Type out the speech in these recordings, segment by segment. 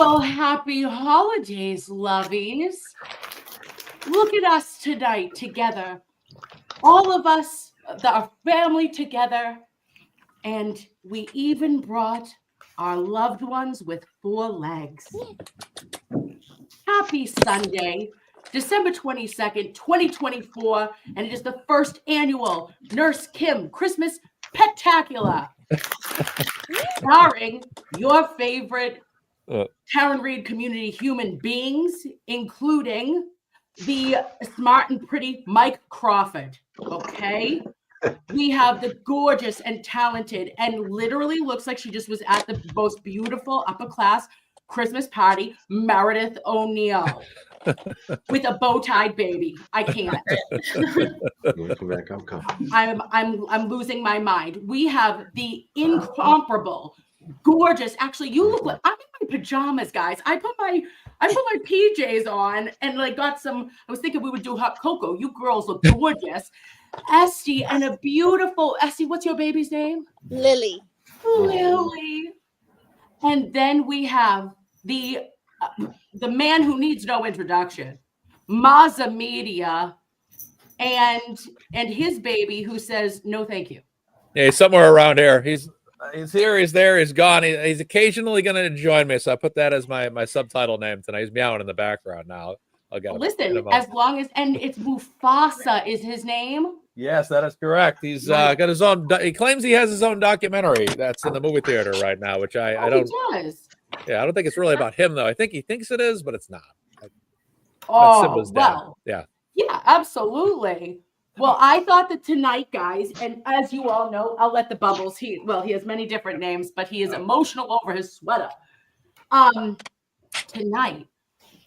Well, happy holidays, loveys. Look at us tonight together. All of us, our family together. And we even brought our loved ones with 4 legs. Happy Sunday, December 22nd, 2024. And it is the first annual Nurse Kim Christmas Pet-Tacular. Starring your favorite Karen Reed community human beings, including the smart and pretty Mike Crawford. Okay. We have the gorgeous and talented and literally looks like she just was at the most beautiful upper class Christmas party, Meredith O'Neill, with a bow-tied baby. I can't. I'm losing my mind. We have the incomparable, gorgeous. Actually, you look like I'm in my pajamas, guys. I put my PJs on and like got some. I was thinking we would do hot cocoa. You girls look gorgeous. Estey and a beautiful Estey. What's your baby's name? Lily. Lily. And then we have the man who needs no introduction, Mazza Media, and his baby who says no, thank you. Yeah, he's somewhere around here. He's here. He's there. He's gone. He's occasionally going to join me, so I put that as my subtitle name tonight. He's meowing in the background now. I'll get him. Listen, as long as it's Mufasa is his name. Yes, that is correct. He's got his own. He claims he has his own documentary that's in the movie theater right now, which I don't. He does. Yeah, I don't think it's really about him though. I think he thinks it is, but it's not. Well, yeah, absolutely. Well, I thought that tonight, guys, and as you all know, I'll let the Bubbles. He has many different names, but he is emotional over his sweater. Tonight,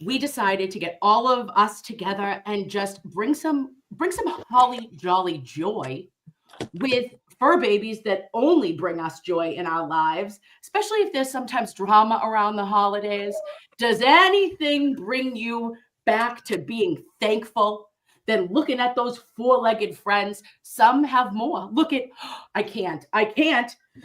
we decided to get all of us together and just bring some holly jolly joy with fur babies that only bring us joy in our lives, especially if there's sometimes drama around the holidays. Does anything bring you back to being thankful than looking at those 4-legged friends? Some have more. Look at, I can't.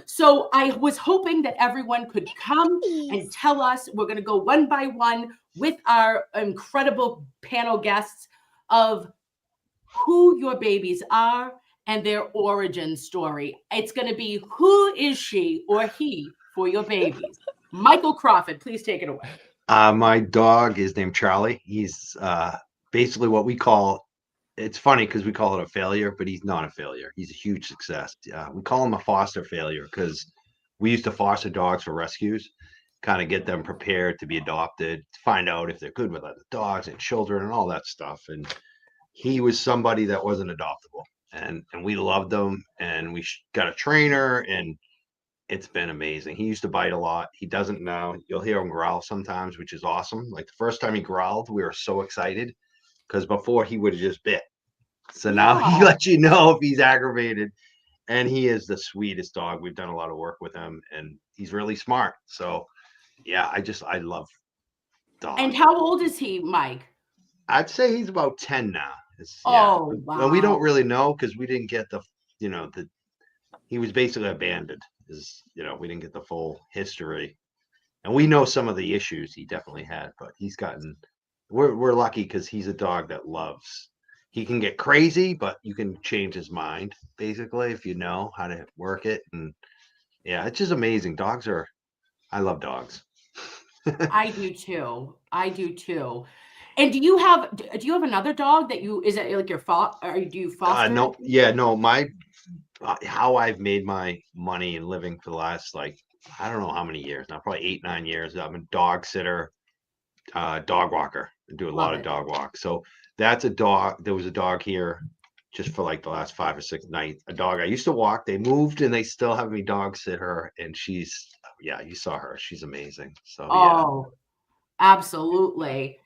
So I was hoping that everyone could come and tell us. We're going to go one by one with our incredible panel guests of who your babies are and their origin story. It's going to be who is she or he for your babies. Michael Crawford, please take it away. My dog is named Charlie. He's basically what we call, it's funny because we call it a failure, but he's not a failure. He's a huge success. We call him a foster failure because we used to foster dogs for rescues, kind of get them prepared to be adopted, find out if they're good with other dogs and children and all that stuff. And he was somebody that wasn't adoptable. And we loved him, and we got a trainer, and it's been amazing. He used to bite a lot. He doesn't now. You'll hear him growl sometimes, which is awesome. Like the first time he growled, we were so excited because before he would have just bit. So now he lets you know if he's aggravated. And he is the sweetest dog. We've done a lot of work with him, and he's really smart. So yeah, I love dogs. And how old is he, Mike? I'd say he's about 10 now. Wow. And we don't really know because we didn't get he was basically abandoned. We didn't get the full history, and we know some of the issues he definitely had, but we're lucky because he's a dog that loves. He can get crazy, but you can change his mind basically if you know how to work it. And yeah, it's just amazing. I love dogs. I do too. And do you have another dog is it like your fault, or do you foster? No, yeah, no, how I've made my money and living for the last, I don't know how many years now, probably 8-9 years. I'm a dog sitter, dog walker. I do a lot of dog walks. So that's a dog. There was a dog here just for the last 5 or 6 nights. A dog I used to walk. They moved and they still have me dog sit her. And you saw her. She's amazing. So absolutely.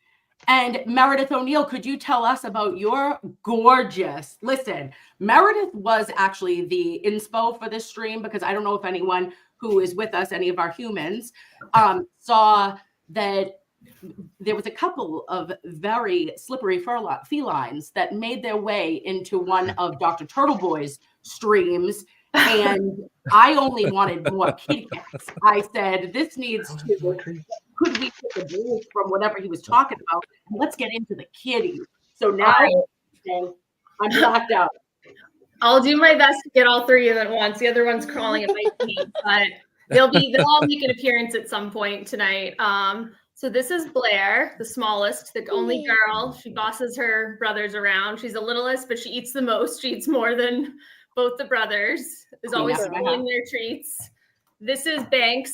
And Meredith O'Neill, could you tell us about your gorgeous? Listen, Meredith was actually the inspo for this stream because I don't know if anyone who is with us, any of our humans, saw that there was a couple of very slippery felines that made their way into one of Dr. Turtleboy's streams. And I only wanted more kitty cats. I said, this needs to could we take a break from whatever he was talking about? And let's get into the kitty. So now I'm blacked out. I'll do my best to get all three of them at once. The other one's crawling at my feet, but they'll all make an appearance at some point tonight. So this is Blair, the smallest, the only girl. She bosses her brothers around. She's the littlest, but she eats the most. She eats more than both the brothers. Is always stealing their treats. This is Banks,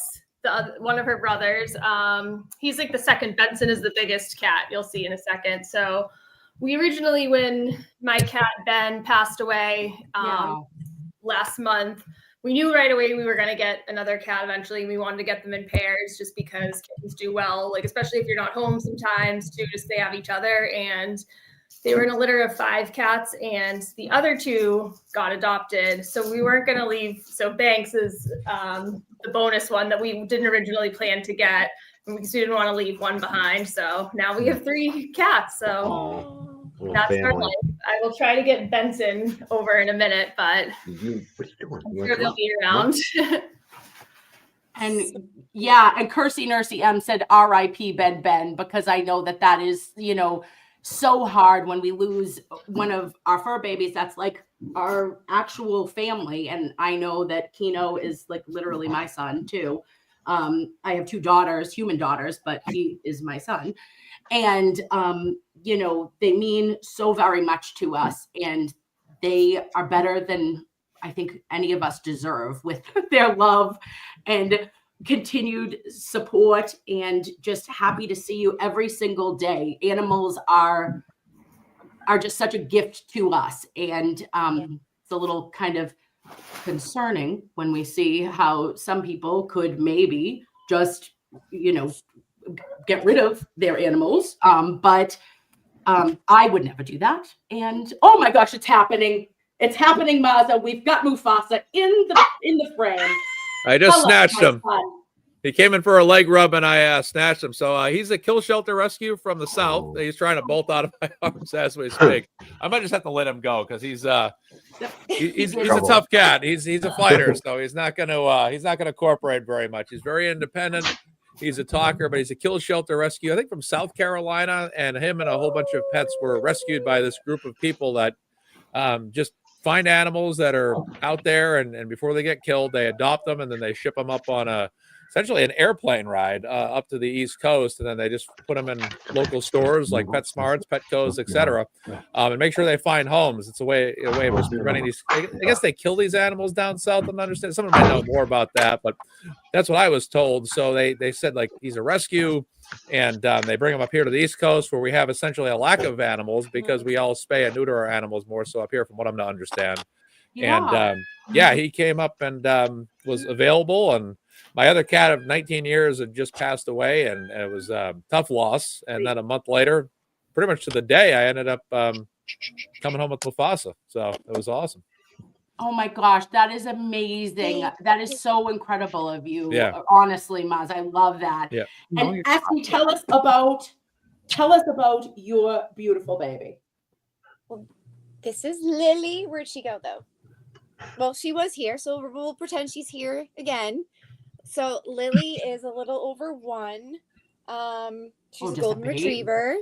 one of her brothers. He's like the second. Benson is the biggest cat. You'll see in a second. So we originally, when my cat Ben passed away last month, we knew right away we were going to get another cat eventually. We wanted to get them in pairs just because kittens do well, like especially if you're not home sometimes too, just they have each other. And they were in a litter of 5 cats and the other 2 got adopted. So we weren't going to leave. So Banks is the bonus one that we didn't originally plan to get. And we didn't want to leave one behind. So now we have 3 cats. So that's our life. I will try to get Benson over in a minute, but I'm sure they'll be around. And and Kersey Nursey M said R.I.P. Ben, because I know that is, so hard when we lose one of our fur babies. That's like our actual family. And I know that Keno is like literally my son too. I have 2 daughters, human daughters, but he is my son. And, they mean so very much to us, and they are better than I think any of us deserve with their love and continued support, and just happy to see you every single day. Animals are just such a gift to us. And it's a little kind of concerning when we see how some people could maybe just, get rid of their animals. But I would never do that. And oh my gosh, it's happening. It's happening, Mazza. We've got Mufasa in the frame. I just snatched him. He came in for a leg rub and I snatched him. So he's a kill shelter rescue from the south. He's trying to bolt out of my arms as we speak. I might just have to let him go because he's a tough cat. He's a fighter, so he's not gonna cooperate very much. He's very independent. He's a talker, but he's a kill shelter rescue, I think from South Carolina, and him and a whole bunch of pets were rescued by this group of people that just find animals that are out there, and before they get killed, they adopt them, and then they ship them up on essentially an airplane ride up to the East Coast, and then they just put them in local stores like PetSmarts, Petco's, etc., and make sure they find homes. It's a way of just preventing these. I guess they kill these animals down south. I'm not understanding. Someone might know more about that, but that's what I was told. So they said like he's a rescue, and they bring him up here to the East Coast where we have essentially a lack of animals because we all spay and neuter our animals more so up here, from what I'm to understand. Yeah. And he came up and was available, and my other cat of 19 years had just passed away, and it was a tough loss. And then a month later, pretty much to the day, I ended up coming home with Mufasa. So it was awesome. Oh my gosh, that is amazing. That is so incredible of you. Yeah. Honestly, Maz, I love that. Yeah. And Estey, tell us about your beautiful baby. Well, this is Lily. Where'd she go though? Well, she was here, so we'll pretend she's here again. So Lily is a little over 1. She's a golden retriever.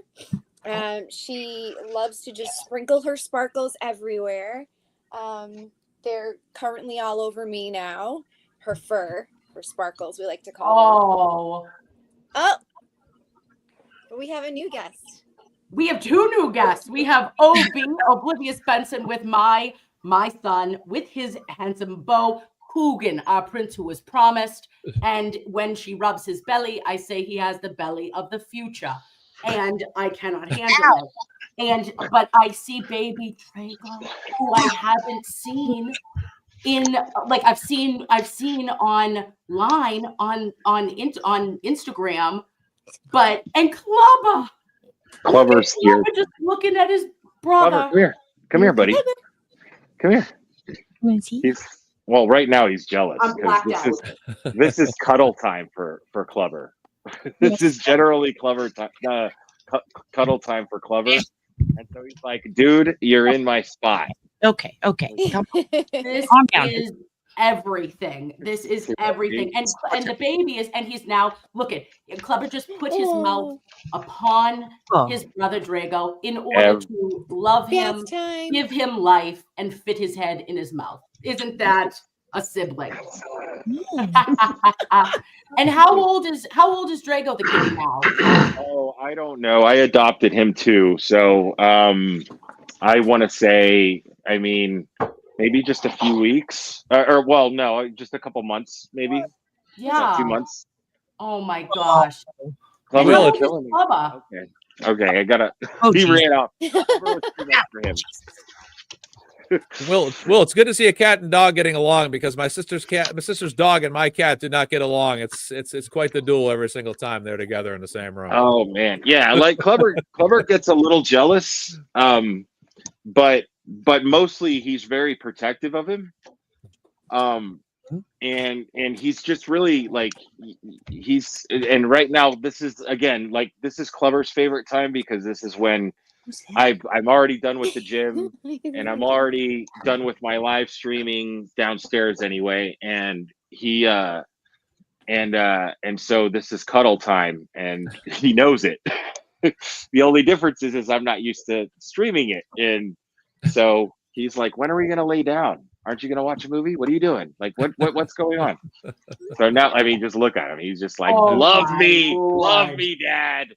She loves to just sprinkle her sparkles everywhere. They're currently all over me now. Her fur, her sparkles, we like to call them. Oh, we have a new guest. We have 2 new guests. We have Obie, Oblivious Benson, with my son, with his handsome beau, Hogan, our prince who was promised. And when she rubs his belly, I say he has the belly of the future. And I cannot handle it. But I see baby Trago, who I haven't seen I've seen online on Instagram, and Clubber's here. Just looking at his brother. Clubber, come here, buddy. Come here. Right now he's jealous because this is cuddle time for Clubber. This is generally cuddle time for Clubber, and so he's like, "Dude, you're in my spot." Okay. This Calm down. is everything. This is everything. And the baby is, and he's now, look at, Clubber just put his mouth upon his brother Drago in order to love him, give him life, and fit his head in his mouth. Isn't that a sibling? And how old is Drago the kitty now? Oh, I don't know. I adopted him too. So I want to say, I mean, maybe just a few weeks, or well, no, just a couple months, maybe. Yeah, 2 months. Oh my gosh. Clubber, Well, killing me. Clubber. Okay, I gotta. He ran out. For him. Well, it's good to see a cat and dog getting along, because my sister's dog and my cat did not get along. It's quite the duel every single time they're together in the same room. Oh man, yeah, like Clubber gets a little jealous, but mostly he's very protective of him, and he's just really like and right now this is Clubber's favorite time, because this is when I'm already done with the gym and I'm already done with my live streaming downstairs anyway, and he and so this is cuddle time, and he knows it. The only difference is I'm not used to streaming it, and so he's like, when are we gonna lay down? Aren't you gonna watch a movie? What are you doing? Like what's going on? So now, I mean, just look at him. He's just like, love me, Dad.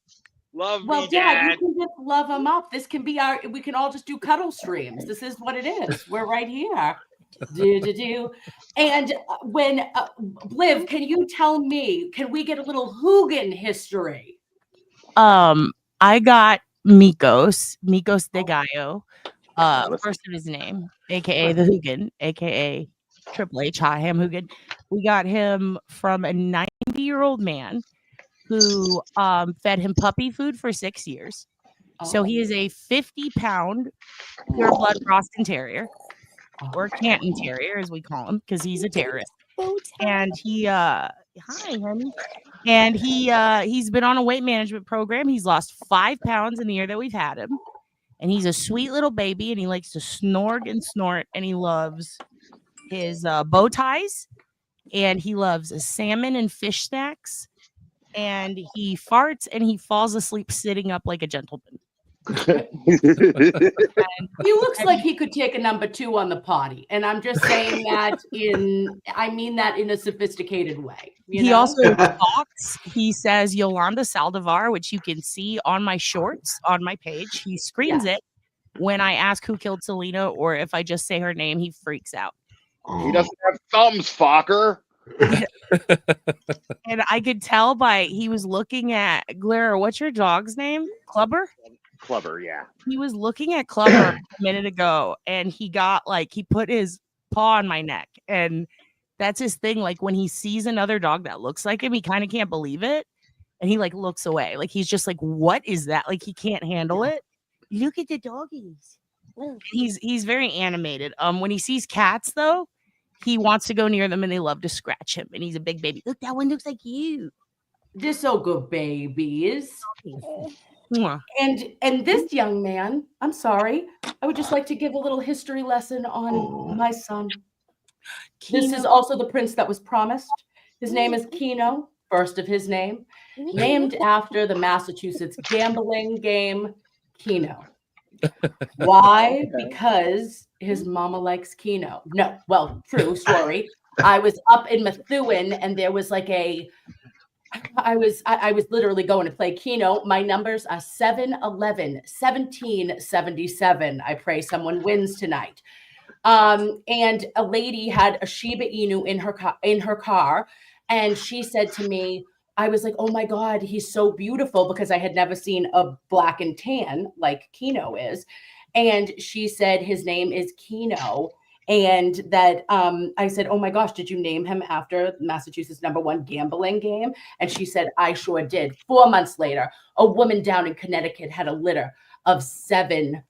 Love me, Dad. You can just love him up. This can be we can all just do cuddle streams. This is what it is. We're right here. And when Bliv, can you tell me, can we get a little Hogan history? I got Mikos de Gallo, first of his name, aka the Hogan, aka Triple H Hot Ham Hogan. We got him from a 90-year-old man who fed him puppy food for 6 years. So he is a 50-pound pure blood Boston Terrier, or Canton Terrier as we call him, because he's a terrorist. And he hi honey. And he's been on a weight management program. He's lost 5 pounds in the year that we've had him. And he's a sweet little baby, and he likes to snorg and snort, and he loves his bow ties, and he loves salmon and fish snacks, and he farts and he falls asleep sitting up like a gentleman. He looks like he could take a number 2 on the potty, and I'm just saying that I mean that in a sophisticated way. He also talks. He says Yolanda Saldivar, which you can see on my shorts on my page. He screams it when I ask who killed Selena, or if I just say her name, he freaks out. He doesn't have thumbs, fucker. And I could tell he was looking at Glera. What's your dog's name? Clubber? Clubber, yeah. He was looking at Clubber a minute ago, and he put his paw on my neck, and that's his thing. Like when he sees another dog that looks like him, he kind of can't believe it, and he like looks away. Like he's just like, what is that? Like he can't handle it. Look at the doggies. He's very animated. When he sees cats though, he wants to go near them, and they love to scratch him. And he's a big baby. Look, that one looks like you. They're so good babies. And this young man, I'm sorry, I would just like to give a little history lesson on my son. Keno. This is also the prince that was promised. His name is Keno, first of his name, named after the Massachusetts gambling game Keno. Why? Because his mama likes Keno. No, well, true story. I was up in Methuen, and there was like I was literally going to play Keno. My numbers are 7, 11, 17, 77. I pray someone wins tonight. And a lady had a Shiba Inu in her car, and she said to me, I was like, oh my God, he's so beautiful, because I had never seen a black and tan like Keno is. And she said his name is Keno. And that I said, oh my gosh, did you name him after Massachusetts #1 gambling game? And she said, I sure did. 4 months later, a woman down in Connecticut had a litter of 7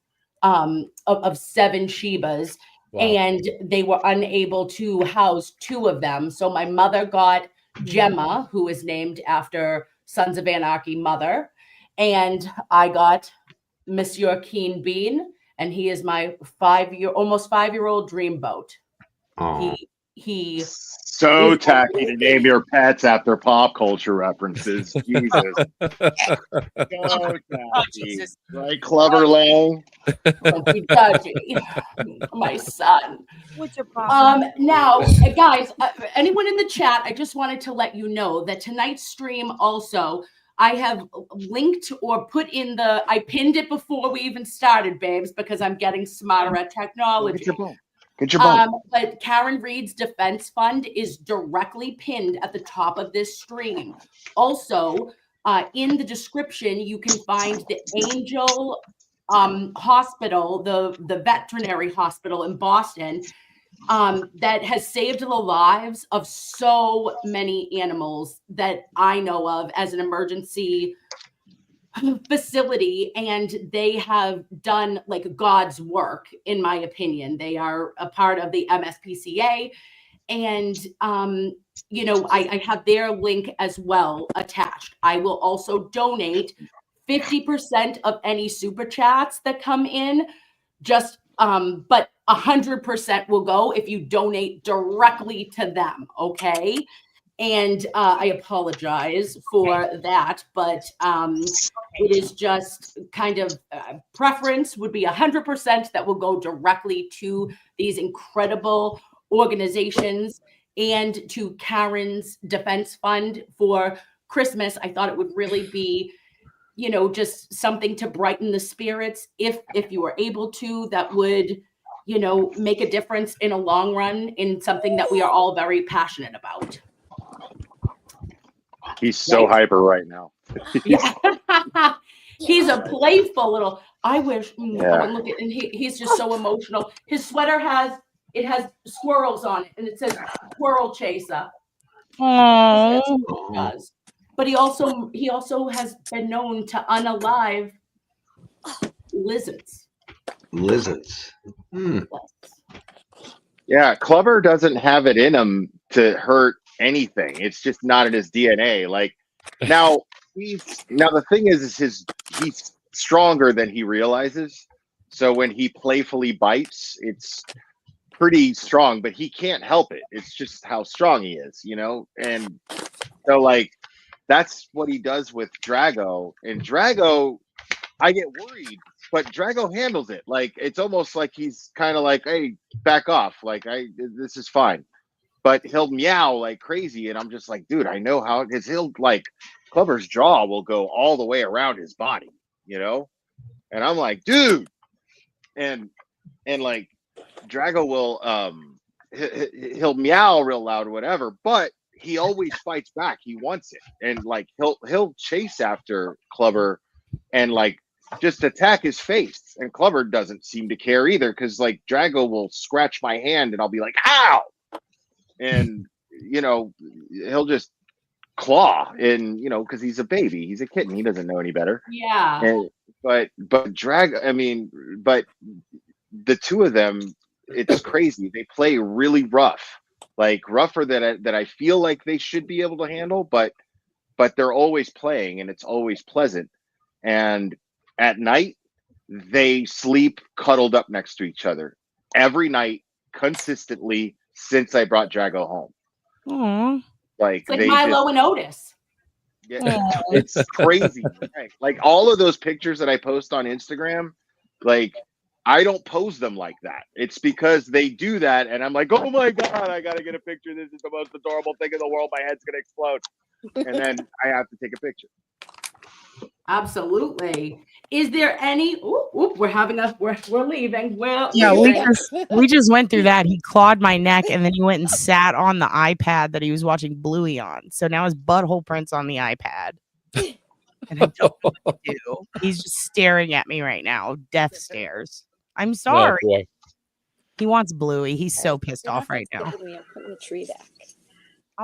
Shibas. Wow. And they were unable to house 2 of them. So my mother got Gemma, who is named after Sons of Anarchy mother. And I got Monsieur Keen Bean. And he is my almost 5-year-old dreamboat. He So is tacky to name your pets after pop culture references. Jesus. So Oh, tacky. Jesus. Right, Clever Lang? Don't be judgy, my son. What's your problem? Now, guys, anyone in the chat, I just wanted to let you know that tonight's stream also, I have linked or put in I pinned it before we even started, babes, because I'm getting smarter at technology. Get your bone. Get your bone. But Karen Reed's Defense Fund is directly pinned at the top of this stream. Also, in the description, you can find the ANGELL hospital, the veterinary hospital in Boston, that has saved the lives of so many animals that I know of as an emergency facility, and they have done like God's work, in my opinion. They are a part of the MSPCA, and you know, I have their link as well attached. I will also donate 50% of any super chats that come in, just but 100% will go if you donate directly to them. Okay. And I apologize for that, but it is just kind of preference would be 100% that will go directly to these incredible organizations and to Karen's Defense Fund for Christmas. I thought it would really be, you know, just something to brighten the spirits. If you were able to, that would, you know, make a difference in a long run in something that we are all very passionate about. He's so hyper right now. Yeah. He's a playful little, I wish, look at, and he's just so emotional. His sweater has squirrels on it, and it says squirrel chaser. That's what he does. But he also has been known to unalive lizards. Lizards. Yeah, Clever doesn't have it in him to hurt anything. It's just not in his DNA. Like now the thing is he's stronger than he realizes. So when he playfully bites, it's pretty strong, but he can't help it. It's just how strong he is, you know? And so like that's what he does with Drago. And Drago, I get worried, but Drago handles it. Like it's almost like he's kind of like, hey, back off. Like this is fine. But he'll meow like crazy, and I'm just like, dude, I know how, because he'll like Clever's jaw will go all the way around his body, you know? And I'm like, dude, and like Drago will he'll meow real loud or whatever, but he always fights back. He wants it, and like he'll chase after Clever and like just attack his face, and Clever doesn't seem to care either, because like Drago will scratch my hand and I'll be like, ow. And, you know, he'll just claw, and, you know, because he's a baby, he's a kitten, he doesn't know any better. Yeah. And, but the two of them, it's crazy. They play really rough, like rougher that I feel like they should be able to handle, but they're always playing, and it's always pleasant. And at night, they sleep cuddled up next to each other every night, consistently, since I brought Drago home. Aww. It's like Milo and Otis. Yeah, it's crazy. Like all of those pictures that I post on Instagram, like I don't pose them like that. It's because they do that, and I'm like, oh my God, I gotta get a picture. This is the most adorable thing in the world. My head's gonna explode. And then I have to take a picture. Absolutely. Is there any? We're leaving. Yeah, we just went through that. He clawed my neck, and then he went and sat on the iPad that he was watching Bluey on. So now his butthole prints on the iPad. And I don't know what to do. He's just staring at me right now. Death stares. I'm sorry. Oh, he wants Bluey. He's so pissed off right now. I'm putting the tree back.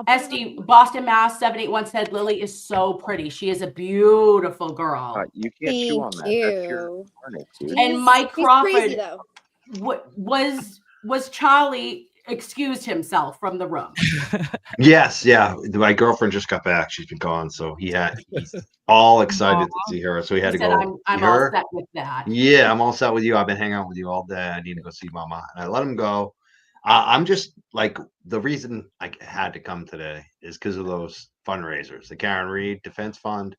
Estey, Boston, Mass. 781 said Lily is so pretty. She is a beautiful girl. You can't chew on that. That's your harness, dude. And Mike Crawford crazy, though. was Charlie excused himself from the room. Yes, yeah. My girlfriend just got back. She's been gone, so he's all excited to see her. So he had to go. I'm all set with that. Yeah, I'm all set with you. I've been hanging out with you all day. I need to go see Mama, and I let him go. I'm just like, the reason I had to come today is because of those fundraisers, the Karen Reed Defense Fund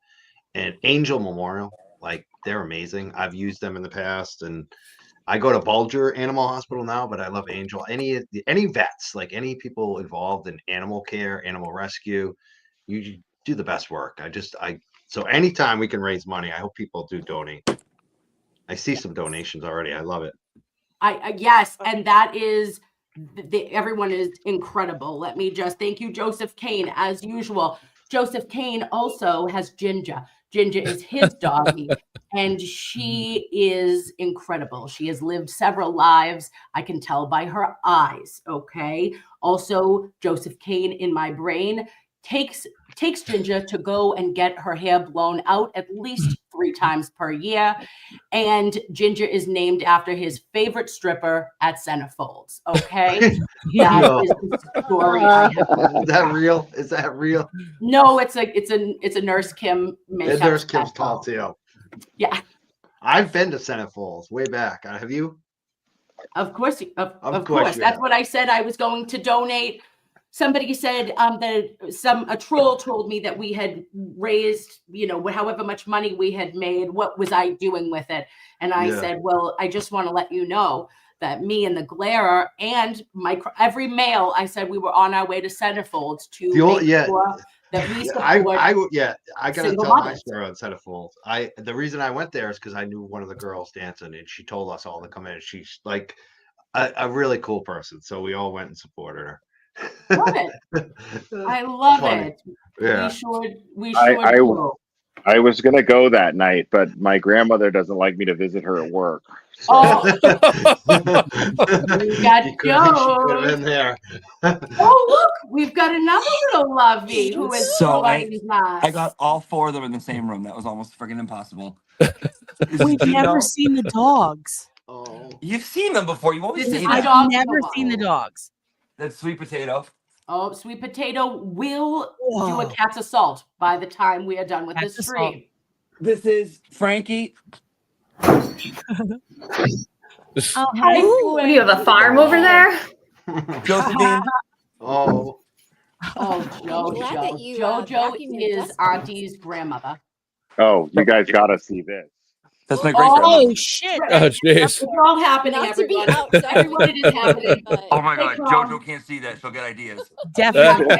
and Angel Memorial. Like, they're amazing. I've used them in the past, and I go to Bulger Animal Hospital now, but I love Angel. Any vets, like any people involved in animal care, animal rescue, you do the best work. So anytime we can raise money, I hope people do donate. I see some donations already. I love it. Yes, and that is everyone is incredible. Let me just thank you, Joseph Kane, as usual. Joseph Kane also has Ginger. Ginger is his doggy, and she is incredible. She has lived several lives. I can tell by her eyes. Okay. Also, Joseph Kane in my brain takes Ginger to go and get her hair blown out at least 3 times per year. And Ginger is named after his favorite stripper at Centerfolds. Okay. That is the story I have. Is that real? Is that real? No, it's a Nurse Kim makeup. Nurse Kim's special. tall too. Yeah. I've been to Centerfolds way back. Have you? Of course. Of course course. you That's have. what I said I was going to donate. Somebody said that a troll told me that we had raised, however much money we had made. What was I doing with it? And I said, well, I just want to let you know that me and the Glare and every male, I said we were on our way to Centerfolds to make sure that we support I gotta single tell my mothers. story on Centerfolds. The reason I went there is because I knew one of the girls dancing, and she told us all to come in. She's like a really cool person, so we all went and supported her. Love it. I love Funny. it. Yeah. We should go. I was gonna go that night, but my grandmother doesn't like me to visit her at work. So. Oh, we got She could have been Joe. there. Oh, look, we've got another little lovey who is So providing us. I got all 4 of them in the same room. That was almost freaking impossible. We've never seen the dogs. Oh. You've seen them before. You always This say is that. the dog I've never killer. seen the dogs. That's Sweet Potato. Oh, Sweet Potato will do a cat's assault by the time we are done with this stream. This is Frankie. Hi, What do you have, a farm over there? Josephine. Oh, I'm glad that you, JoJo vacuum your is dust Auntie's grandmother. Oh, you guys gotta see this. That's my great grandma. Oh shit! Oh, jeez. It's all happening, Not to be everyone. outside, Everyone, it is happening. but Oh my Hey, God, Tom. JoJo can't see that. She'll get ideas. Definitely.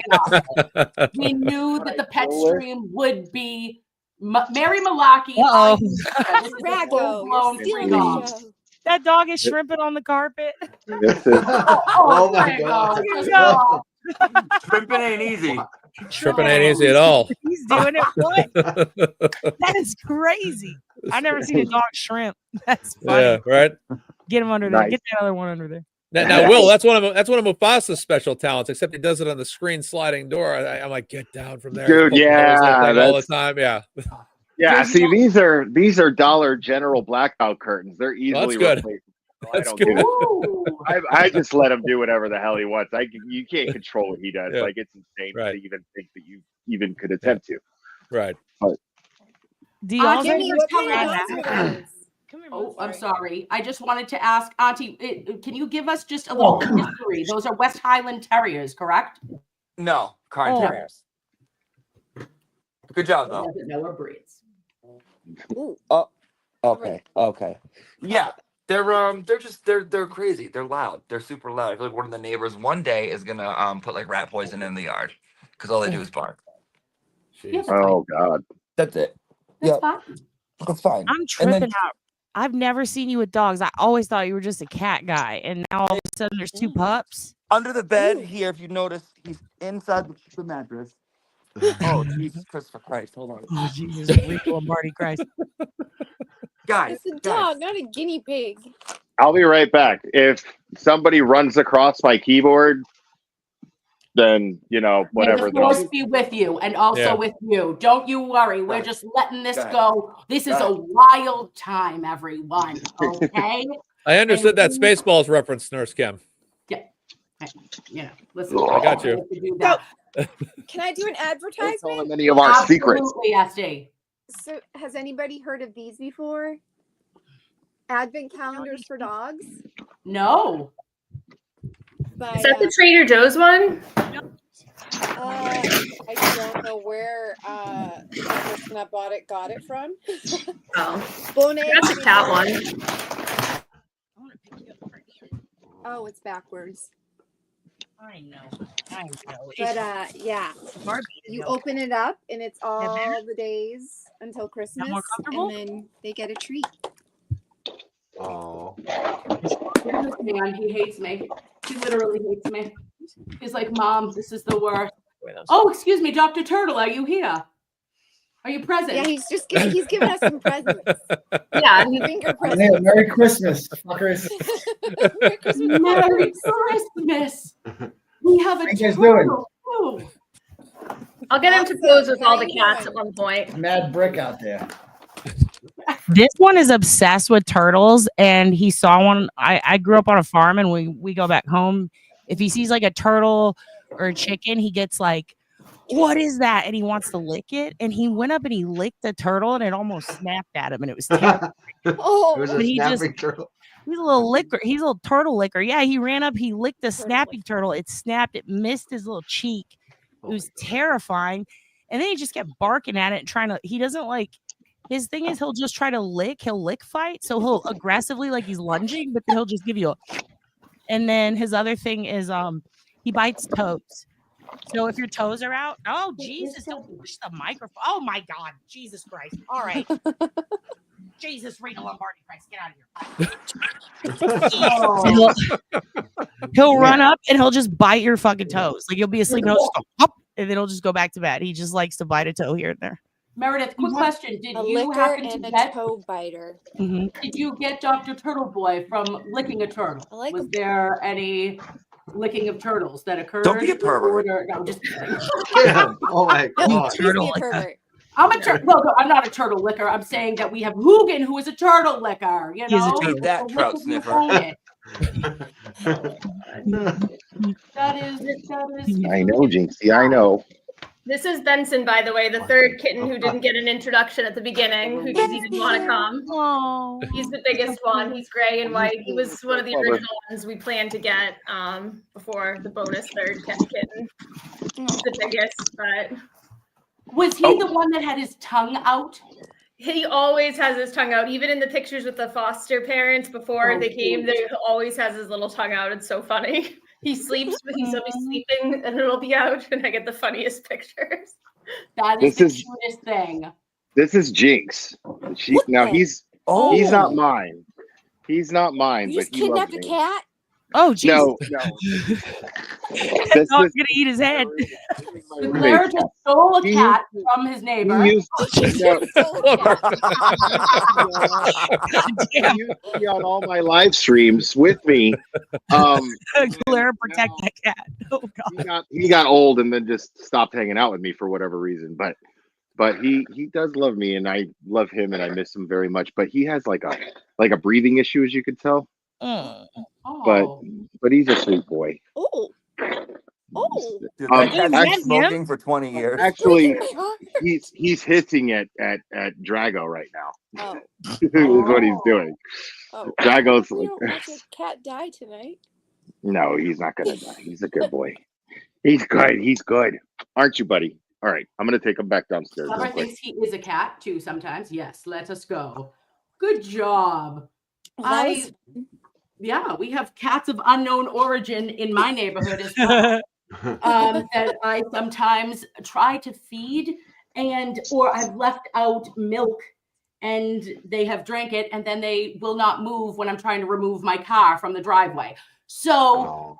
We knew that the pet stream would be Mary Malaki. Uh-oh. This is a Raggo, full-blown you're free stealing dog. the show. That dog is shrimping on the carpet. This is Oh my God. God. Shrimping ain't easy. Tripping ain't easy at all. He's doing it. What? That is crazy. I've never seen a dog shrimp. That's funny. Yeah, right. Get him under there. Nice. Get that other one under there. Now, Will, that's one of Mufasa's special talents. Except he does it on the screen sliding door. I'm like, get down from there. Dude, He's poking holes in the yeah, thing all the that's- time. Yeah, yeah. See, these are Dollar General blackout curtains. They're easily good. replaceable. So That's I don't good. get it. Ooh. I just let him do whatever the hell he wants. You can't control what he does. Yeah. Like, it's insane Right. to even think that you even could attempt to. right. Do y'all Jimmy, ever What see kind of that? dogs are those? Come here, Oh, Mufasa. I'm sorry. I just wanted to ask Auntie, can you give us just a little history? Those are West Highland Terriers, correct? No, Carn Oh. Terriers. Good job, Who though. doesn't know her breeds? Ooh, Okay. Yeah, they're crazy. They're loud. They're super loud. I feel like one of the neighbors one day is gonna put like rat poison in the yard because all they do is bark. Yeah, that's Oh God. That's it. That's Yep, fine. that's fine. I'm And tripping then- out. I've never seen you with dogs. I always thought you were just a cat guy, and now all of a sudden there's 2 pups. Under the bed Ooh. here, if you notice, he's inside the mattress. Oh, Jesus Christopher Christ. Hold on. Oh Jesus, Rico Lombardi Christ. Guys, it's a dog, not a guinea pig. I'll be right back. If somebody runs across my keyboard, then whatever. May the force be with you and also Yeah. with you. Don't you worry. We're Right. just letting this Right. go. This is a Right. wild time, everyone. Okay? I understood that Spaceballs reference, Nurse Kim. Listen. I got you. have to do that. Can I do an Don't tell advertisement? them any of our secrets. Absolutely, Estey. So, has anybody heard of these before? Advent calendars for dogs. No. But Is that the Trader Joe's one? I don't know where the person that bought it got it from. Oh, Bone eggs. that's a cat one. I want to pick you up right here. Oh, it's backwards. I know. But yeah, you open it up and it's all the days until Christmas, more comfortable? and then they get a treat. Oh. Here's this man. He hates me. He literally hates me. He's like, Mom, this is the worst. Oh, excuse me, Dr. Turtle, are you here? Are you present? Yeah, he's giving us some presents. Yeah, Finger presents. Merry Christmas, fuckers. Merry Christmas. Merry Christmas. We have a How you guys turtle too. I'll get him to pose with all the cats at one point. Mad brick out there. This one is obsessed with turtles, and he saw one. I grew up on a farm, and we go back home. If he sees like a turtle or a chicken, he gets like, what is that? And he wants to lick it. And he went up and he licked the turtle, and it almost snapped at him, and it was terrible. Oh, It was a But he snapping turtle. He's a little licker. He's a little turtle licker. Yeah, he ran up, he licked the snapping turtle. It snapped, it missed his little cheek. It was terrifying. And then he just kept barking at it and trying to, he doesn't like, his thing is he'll just try to lick, he'll lick fight. So he'll aggressively, like he's lunging, but then he'll just give you a, and then his other thing is he bites toes. So if your toes are out, oh Jesus, don't push the microphone. Oh my God, Jesus Christ. All right. Jesus, Rita Lombardi Christ, get out of here. He'll run up and he'll just bite your fucking toes. Like you'll be asleep and he'll just go up and then he'll just go back to bed. He just likes to bite a toe here and there. Meredith, quick question. Did a you licker happen and to a get toe biter. did you get Dr. Turtle Boy from licking a turtle? I like Was him. there any licking of turtles that occurred? Don't be a pervert. No, just kidding. Oh my No, God. please be a pervert. I'm a turtle. Well, no, I'm not a turtle licker. I'm saying that we have Hogan, who is a turtle licker. You He's a know, turtle. Eat that, So trout lick it, you sniffer. own it. That is. I know, Jinxie. I know. This is Benson, by the way, the third kitten who didn't get an introduction at the beginning, who didn't want to come. Oh, He's the biggest one. He's gray and white. He was one of the original ones we planned to get before the bonus third kitten. He's the biggest, but Was he the one that had his tongue out? he always has his tongue out. Even in the pictures with the foster parents before they came, they always has his little tongue out. It's so funny. He sleeps, but he'll be sleeping and it'll be out, and I get the funniest pictures. That is the cutest thing. This is Jinx. He's not mine. He's not mine. You but just he loves kidnapped a me. cat? oh, Jesus. No. That dog's gonna eat his head. Blair just stole a cat from his neighbor. He used to be on all my live streams with me. Blair, protect that cat. Oh God. He got old and then just stopped hanging out with me for whatever reason. But he does love me, and I love him, and I miss him very much. But he has like a breathing issue, as you could tell. Oh. But he's a sweet boy. Oh. Dude, that cat's been smoking for 20 years. Actually, he's hissing at Drago right now. Oh. Is what he's doing. Oh. Drago's We like, don't let the cat die tonight. no, he's not gonna die. He's a good boy. He's good. He's good. Aren't you, buddy? All right, I'm gonna take him back downstairs. Lover real quick. thinks he is a cat too sometimes. Yes, let us go. Good job. Well, Yeah, we have cats of unknown origin in my neighborhood as well. That I sometimes try to feed or I've left out milk and they have drank it and then they will not move when I'm trying to remove my car from the driveway. So,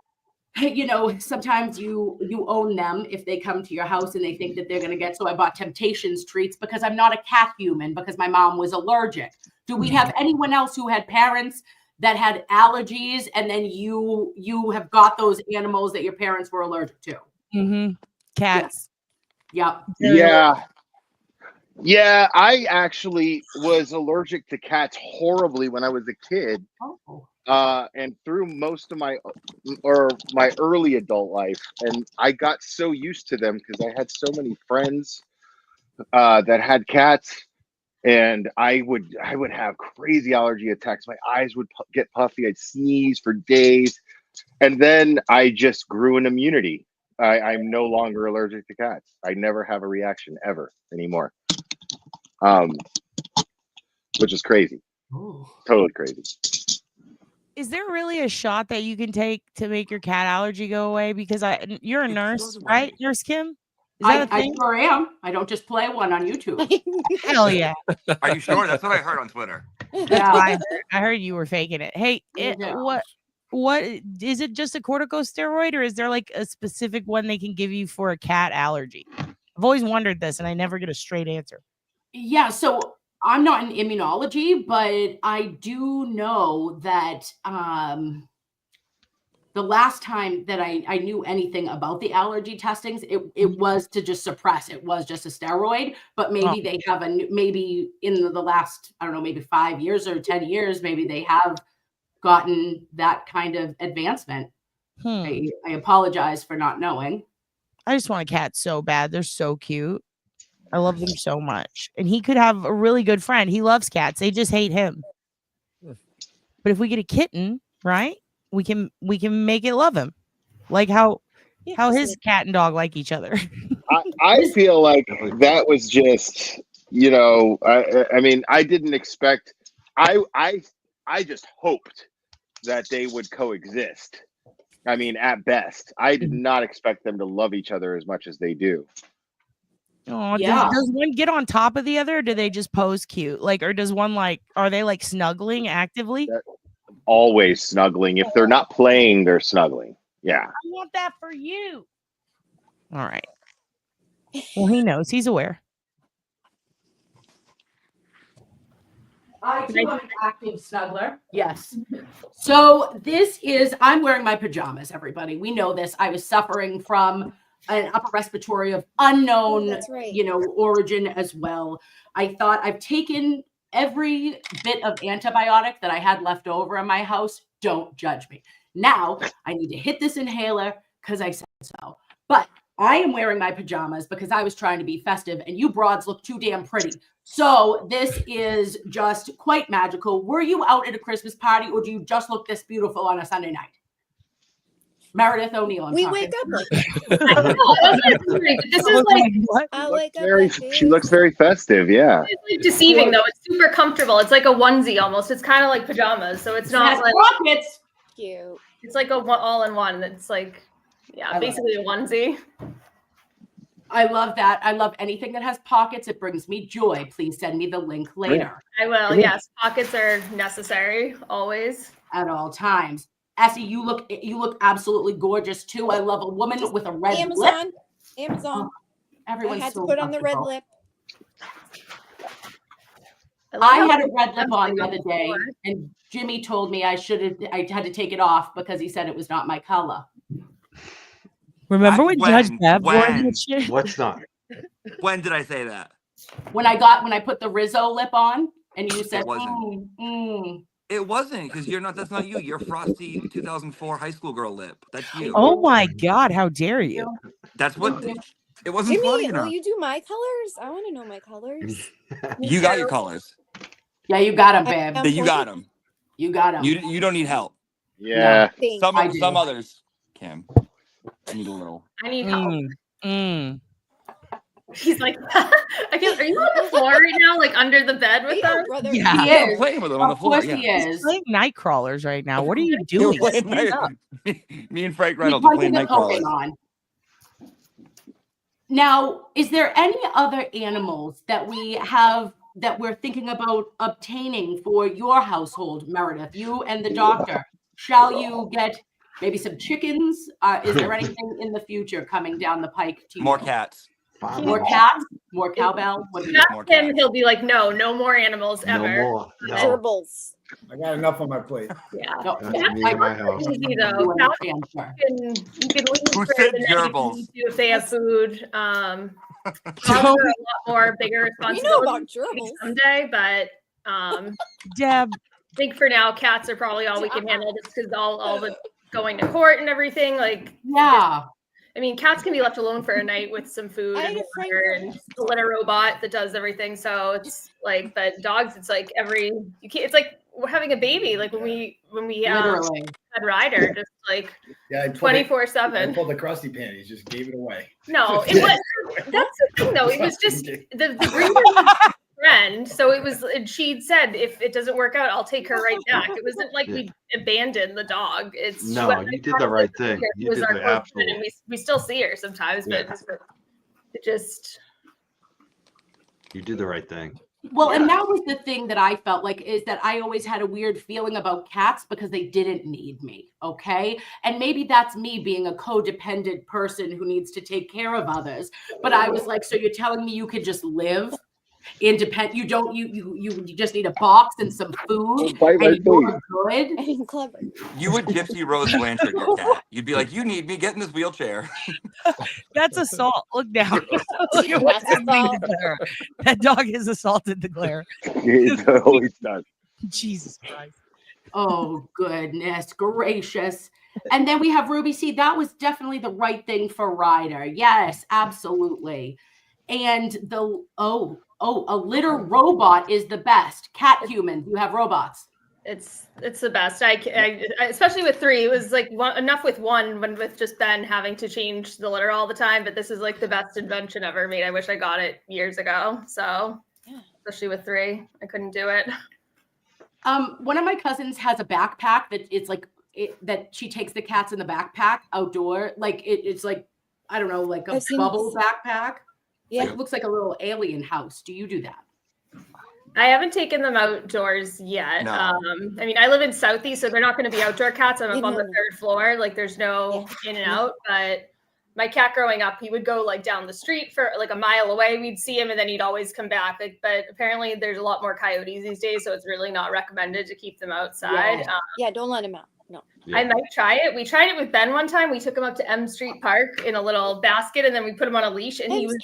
sometimes you own them if they come to your house and they think that they're going to get. So I bought Temptations treats because I'm not a cat human because my mom was allergic. Do we have anyone else who had parents that had allergies and then you have got those animals that your parents were allergic to? Mm-hmm. Cats. Yep. Yeah, I actually was allergic to cats horribly when I was a kid. And through most of my early adult life, and I got so used to them because I had so many friends that had cats, and I would have crazy allergy attacks. My eyes would get puffy. I'd sneeze for days. And then I just grew an immunity. I'm no longer allergic to cats. I never have a reaction ever anymore. Which is crazy. Ooh. Totally crazy. Is there really a shot that you can take to make your cat allergy go away? Because you're a nurse, right? Nurse Kim? Is that a I thing? sure am. I don't just play one on YouTube. Hell yeah. Are you sure? That's what I heard on Twitter. Yeah. I heard you were faking it. Hey, Yeah. what is it, just a corticosteroid, or is there like a specific one they can give you for a cat allergy? I've always wondered this and I never get a straight answer. Yeah, so I'm not in immunology, but I do know that the last time that I knew anything about the allergy testings, it was to just suppress. It was just a steroid, but maybe they have maybe in the last, I don't know, maybe 5 years or 10 years, maybe they have gotten that kind of advancement. I apologize for not knowing. I just want a cat so bad. They're so cute. I love them so much. And he could have a really good friend. He loves cats. They just hate him. But if we get a kitten, right? We can make it love him. Like how his cat and dog like each other. I feel like that was just, I mean, I didn't expect, I just hoped that they would coexist. I mean, at best, I did not expect them to love each other as much as they do. Oh, Yeah. does one get on top of the other, or do they just pose cute? Like, or does one are they like snuggling actively? Always snuggling. If they're not playing, they're snuggling. Yeah. I want that for you. All right. Well, he knows. He's aware. I too am an active snuggler. Yes. So I'm wearing my pajamas, everybody. We know this. I was suffering from an upper respiratory of unknown, origin as well. I thought I've taken every bit of antibiotic that I had left over in my house. Don't judge me. Now I need to hit this inhaler because I said so. But I am wearing my pajamas because I was trying to be festive and you broads look too damn pretty. So this is just quite magical. Were you out at a Christmas party or do you just look this beautiful on a Sunday night? Meredith O'Neill. We wake up like this is like what? I wake up like this. She looks very festive. Yeah. It's like deceiving though. It's super comfortable. It's like a onesie almost. It's kind of like pajamas. So it's not like rockets. Cute. It's like a all-in-one. It's like, yeah, basically a onesie. I love that. I love anything that has pockets. It brings me joy. Please send me the link later. I will. Yes, pockets are necessary always. At all times. Estey, you look absolutely gorgeous too. I love a woman with a red lip. Amazon. Everyone's I had so to put on the red comfortable. lip. I had a red lip on the other day, and Jimmy told me I had to take it off because he said it was not my color. Remember when Judge Bev wore that shit? What's not? When did I say that? When I put the Rizzo lip on, and you said, It wasn't. It wasn't because you're not. That's not you. You're Frosty 2004 high school girl lip. That's you. Oh my God! How dare you? That's what. It wasn't Jimmy, funny enough. will you do my colors? I want to know my colors. You got your colors. Yeah, you got them, babe. You got them. You got them. You don't need help. Yeah. No, some others, Kim. I need a little. I need help. He's like, I guess. Are you on the floor right now, like under the bed with them? Brother. Yeah, He is. I'm playing with them on the Of floor. course Yeah. he is. He's playing night crawlers right now. What are you doing? We're playing Stand up. me and Frank He's Reynolds are punching playing the night crawlers. Pokemon. Now, is there any other animals that we're thinking about obtaining for your household, Meredith? You and the doctor. Shall you get maybe some chickens? Is there anything in the future coming down the pike to you? More cats. More cats? More cowbell? What do you Ask him, he'll be like, no more animals No ever. more. No. Gerbils. I got enough on my plate. Yeah. No, That's me in my house. Easy though. you Cats answer. you can leave Who for said the next gerbils? week if they have food. Dogs are a lot more bigger We know about responsibility gerbils. someday, but Deb, I think for now cats are probably all we can handle just because all the going to court and everything. Like, Yeah. I mean, cats can be left alone for a night with some food I and had a friend water who- and the litter robot that does everything. So it's like, but dogs, it's like it's like we're having a baby. Like when we Literally. had Ryder, just like Yeah, I pulled 24/7. the crusty panties, just gave it away. No, it was. That's the thing, though. It was just the breeder friend. So it was. She'd said, if it doesn't work out, I'll take her right back. It wasn't like we abandoned the dog. It's No, you did the right thing. You did the absolute. and we still see her sometimes, but it just. You did the right thing. Well, and that was the thing that I felt like is that I always had a weird feeling about cats because they didn't need me. Okay. And maybe that's me being a codependent person who needs to take care of others. But I was like, so you're telling me you could just live independent? You don't, you just need a box and some food and you're good? And clever. You would Gypsy Rose Blanchard your cat. You'd be like, you need me, get in this wheelchair. That's assault. Look down. Look at what's happening to Claire. That dog has assaulted the Claire. It always does. Jesus Christ. Oh, goodness gracious. And then we have Ruby C. That was definitely the right thing for Ryder. Yes, absolutely. And the, a litter robot is the best. Cat human, you have robots. It's the best. I especially with 3. It was like enough with 1 when with just Ben having to change the litter all the time. But this is like the best invention ever made. I wish I got it years ago. So especially with 3, I couldn't do it. One of my cousins has a backpack that it's like that she takes the cats in the backpack outdoor. Like it's like, I don't know, like a bubble backpack. Yeah. Like, it looks like a little alien house. Do you do that? I haven't taken them outdoors yet. No. I mean, I live in Southie, so they're not going to be outdoor cats. I'm up on the 3rd floor. Like there's no in and out, but my cat growing up, he would go like down the street for like a mile away. We'd see him and then he'd always come back. Like, but apparently there's a lot more coyotes these days. So it's really not recommended to keep them outside. Yeah, don't let him out. No. I might try it. We tried it with Ben one time. We took him up to M Street Park in a little basket and then we put him on a leash and he was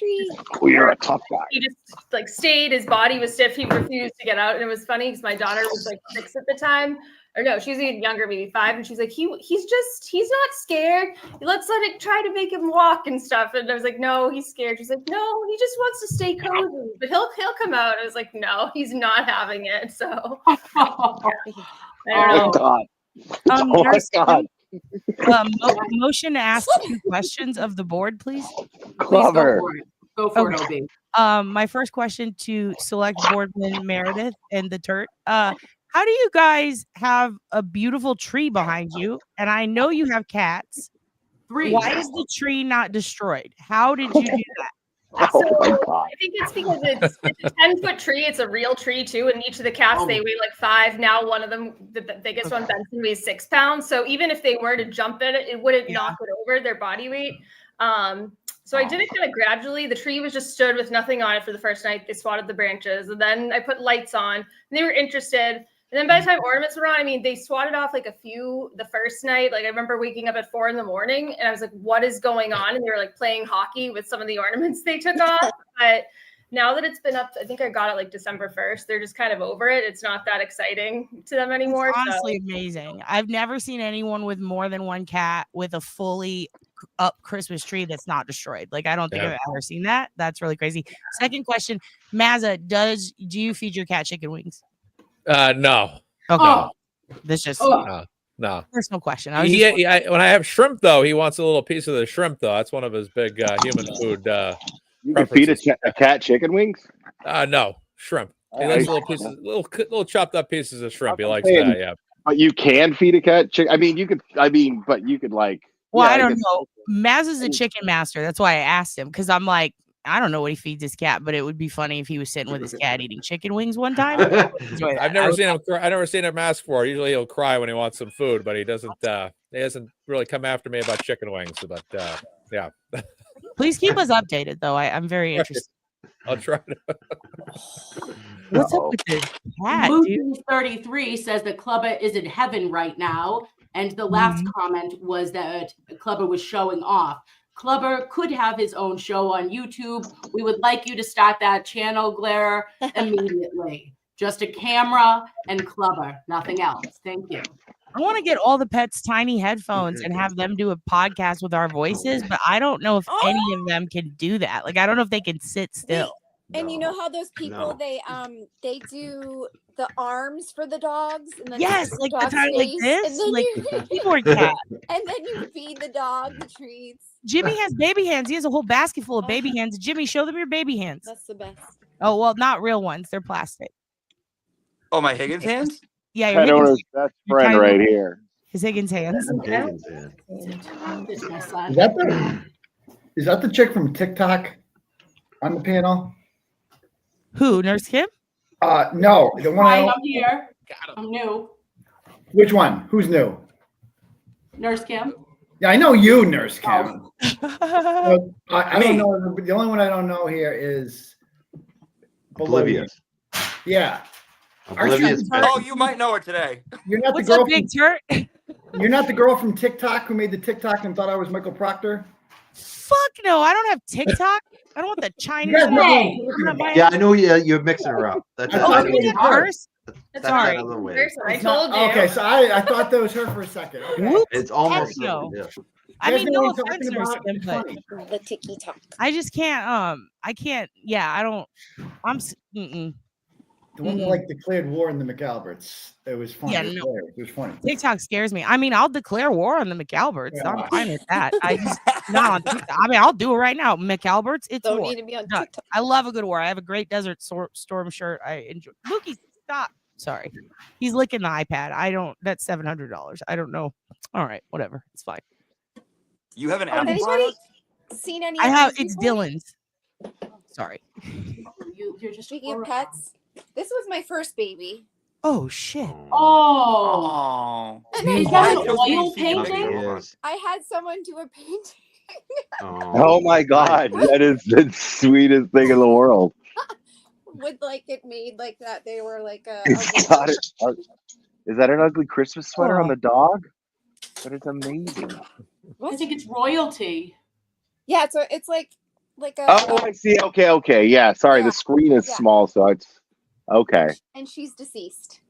You're a tough guy. he just like stayed. His body was stiff. He refused to get out. And it was funny because my daughter was like 6 at the time. Or no, she was even younger, maybe 5. And she's like, he's not scared. Let's try to make him walk and stuff. And I was like, no, he's scared. She's like, no, he just wants to stay cozy, but he'll come out. I was like, no, he's not having it. So I don't know. God. Oh my God. Motion to ask 2 questions of the board, please. Clever. Go for it, Obie. My first question to select boardman Meredith and the Turt. How do you guys have a beautiful tree behind you? And I know you have cats. 3. Why is the tree not destroyed? How did you do that? Oh my God. I think it's because it's a 10-foot tree. It's a real tree too. And each of the cats, they weigh like 5. Now one of them, the biggest one, Benson, weighs 6 pounds. So even if they were to jump in it, it wouldn't knock it over their body weight. So I did it kind of gradually. The tree was just stood with nothing on it for the first night. They swatted the branches and then I put lights on and they were interested. And then by the time ornaments were on, I mean, they swatted off like a few the first night. Like I remember waking up at 4 a.m. and I was like, what is going on? And they were like playing hockey with some of the ornaments they took off. But now that it's been up, I think I got it like December 1st. They're just kind of over it. It's not that exciting to them anymore. It's honestly amazing. I've never seen anyone with more than 1 cat with a fully up Christmas tree that's not destroyed. Like I don't think I've ever seen that. That's really crazy. Second question, Mazza, do you feed your cat chicken wings? No. Okay. That's just no personal question. When I have shrimp though, he wants a little piece of the shrimp though. That's one of his big human food. You can feed a cat chicken wings? No, shrimp. He likes little pieces, little chopped up pieces of shrimp. He likes saying, that. Yeah. But you can feed a cat chicken. I mean, you could. But you could like. Well, I don't know. Maz is a chicken master. That's why I asked him because I'm like, I don't know what he feeds his cat, but it would be funny if he was sitting with his cat eating chicken wings one time. I've never seen him cry. I've never seen him ask for it. Usually he'll cry when he wants some food, but he doesn't. He hasn't really come after me about chicken wings. But yeah. Please keep us updated, though. I'm very interested. I'll try to. What's up with this cat, dude? 33 says that Clubber is in heaven right now, and the last comment was that Clubber was showing off. Clubber could have his own show on YouTube. We would like you to start that channel, Glare, immediately. Just a camera and Clubber, nothing else. Thank you. I want to get all the pets tiny headphones and have them do a podcast with our voices, but I don't know if any of them can do that. Like, I don't know if they can sit still. And you know No. how those people No. they do the arms for the dogs and then Yes, the like the dog's time like face, this, and then like you keyboard cat. and then you feed the dog the treats. Jimmy has baby hands. He has a whole basket full of baby hands. Jimmy, show them your baby hands. That's the best. Oh well, not real ones. They're plastic. Oh, my Higgins hands? Yeah, your Pet Higgins, owner's best your friend tiny right little- here. his Higgins hands. Higgins, yeah. It's my son. Is that the chick from TikTok on the panel? Who? Nurse Kim? No, the one. Hi, I'm here. I'm new. Which one? Who's new? Nurse Kim. Yeah, I know you, Nurse Kim. Oh. I don't know. The only one I don't know here is Oblivious. Yeah. Oblivious. Oh, you might know her today. You're not What's the girl. up, Big Turt? You're not the girl from TikTok who made the TikTok and thought I was Michael Proctor. Fuck no, I don't have TikTok. I don't want the Chinese. You guys know who I'm Hey. talking about. Yeah, I know you're mixing her up. That's I Oh, thought we it was did her. first. that's Sorry. another way. I It's not- told you. Okay, so I thought that was her for a second. Okay. Whoops. It's almost Heck no. yeah. I You guys mean, know no what I'm offense, talking Nurse about? Kim, It's but funny. The tiki talk. I just can't. I can't. Yeah, I don't. Mm-mm. The one that like declared war on the McAlberts. It was funny. Yeah, it was no. hilarious. It was funny. TikTok scares me. I mean, I'll declare war on the McAlberts. Yeah. I'm fine with that. I just not on TikTok. I mean, I'll do it right now. McAlberts, it's Don't war. need to be on Done. TikTok. I love a good war. I have a great Desert Storm shirt. I enjoy. Mookie, stop. Sorry, he's licking the iPad. I don't. That's $700. I don't know. All right, whatever. It's fine. You have an Has Apple anybody product? seen any? I of have. these It's before? Dylan's. Sorry. You're just Speaking of horrible. pets, this was my first baby. Oh shit. Oh. Oh. And Is I that had, an oil painting? Yes. I had someone do a painting Oh my God, that is the sweetest thing in the world. with like it made like that. They were like a It's got it. Is that an ugly Christmas sweater on the dog? But it's amazing. I think it's royalty. Yeah, so it's like a. Oh, I see. Okay. Yeah, sorry, Yeah. the screen is Yeah. small, so it's okay. And she's deceased.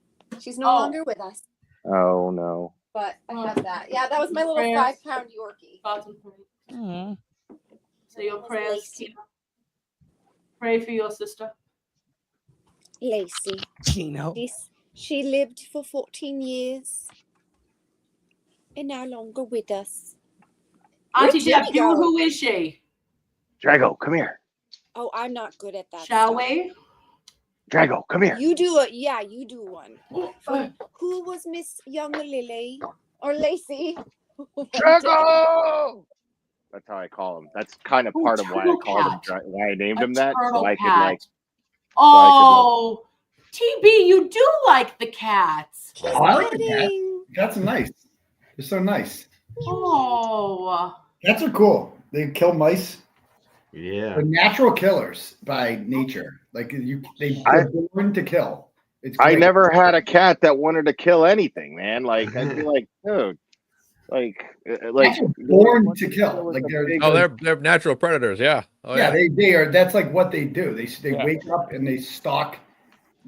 She's no Oh. longer with us. Oh no. But I have that. Yeah, that was my little Prayers. 5-pound Yorkie. Thoughts and prayers. Mm. Say your prayers. Lacey. Kino. Pray for your sister. Lacey. Keno. She lived for 14 years. And no longer with us. Auntie Jimmy Deb, go? who is she? Drago, come here. Oh, I'm not good at that. Shall stuff. we? Drago, come here. You do it. Yeah, you do one. Who was Miss Young Lily or Lacey? Drago! That's how I call him. That's kind of Ooh, part of why I turtle called him, cat. why I named A him that. So turtle I could cat. like. Oh, TB, you do like the cats. Oh, I like the cat. Kidding. Cats are nice. They're so nice. Oh, Cats are cool. They kill mice. Yeah. They're natural killers by nature. Like they're born to kill. It's I great. never had a cat that wanted to kill anything, man. Like I'd be like, dude, like Cats are born to kill. Like They're natural predators. Yeah. Oh, yeah, they are. That's like what they do. They Yeah. wake up and they stalk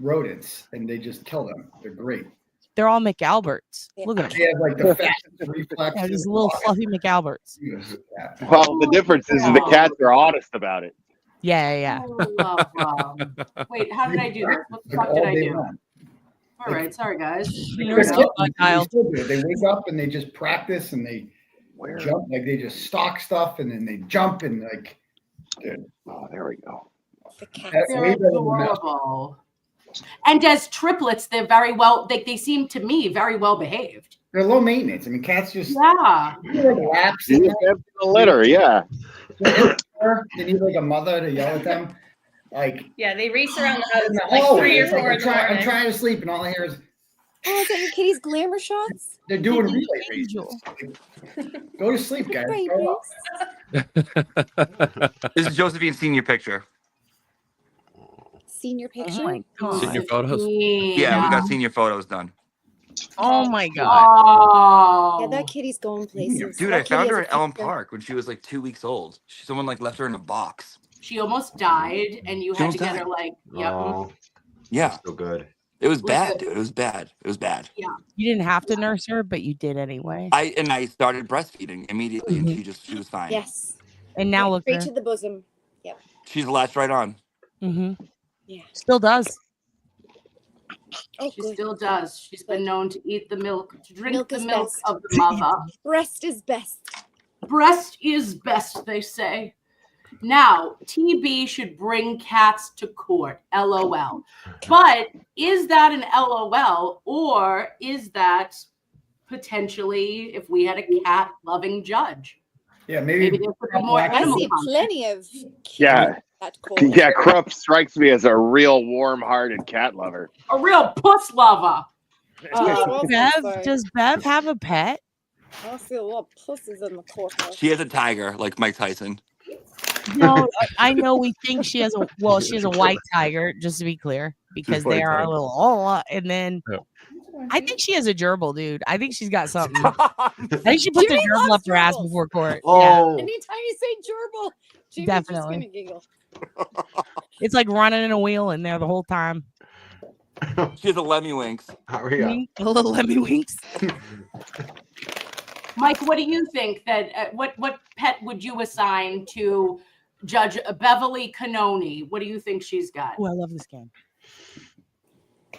rodents and they just kill them. They're great. They're all McAlberts. Yeah. Look at them. They have like the fastest reflexes. Yeah, these little fluffy McAlberts. Well, the difference is the cats are honest about it. Yeah. oh love. Wait, how did I do this? What the Like fuck did all I day do? long. All right, sorry guys. You're They're so kittens. dialed. They still do it. They wake up and they just practice and they Where? jump, like they just stalk stuff and then they jump and like, dude, Oh, there we go. The cat. that's They're way better than mouse. adorable. And as triplets, they're very well. They seem to me very well behaved. They're low maintenance. I mean, cats just Yeah. like laps. You just empty the litter, yeah. They need like a mother to yell at them. Like Yeah, they race around the house in the at like hallway. 3 or It's like, 4 in the I'm morning. trying to sleep and all I hear is Oh, is that your kitty's glamour shots? they're doing relay Angel. races. Go to sleep, guys. Babies. Grow up. This is Josephine's senior picture. Senior Oh picture? my god. Senior photos. Yeah, we got senior photos done. Oh my god. Oh. Yeah, that kitty's going places. Dude, That I found kitty her has at a Elm picture. Park when she was like 2 weeks old. Someone like left her in a box. She almost died, and you She had to almost get her died. like, yep. Oh, Yeah, so good. it was Was bad, it- dude. It was bad. It was bad. You didn't have to nurse her, but you did anyway. I started breastfeeding immediately, and Mhm. she was fine. Yes. And now look Straight her. to the bosom. She's latched right on. Yeah. Still does. Oh, She good. still does. She's been known to eat the milk, to drink Milk the is milk best. of the mother. Breast is best. Breast is best, they say. Now, TB should bring cats to court, LOL. But is that an LOL, or is that potentially if we had a cat-loving judge? Yeah, Maybe maybe. there could be more I animal see content. plenty of Yeah. at court. Yeah, Krupp strikes me as a real warm-hearted cat lover. A real puss lover. Does Bev have a pet? I see a lot of pussies in the courthouse. She has a tiger, like Mike Tyson. No, I know we think she has a she has a white tiger, just to be clear, because they are a little and then I think she has a gerbil, dude. I think she's got something. I think she puts a gerbil up her ass before court. Oh, Anytime you say gerbil, Jimmy's Definitely. just gonna giggle. It's like running in a wheel in there the whole time. She has a Lemmy Winks. hurry up. A little Lemmy Winks. Mike, what do you think that what pet would you assign to Judge Beverly Canoni? What do you think she's got? Oh, I love this game.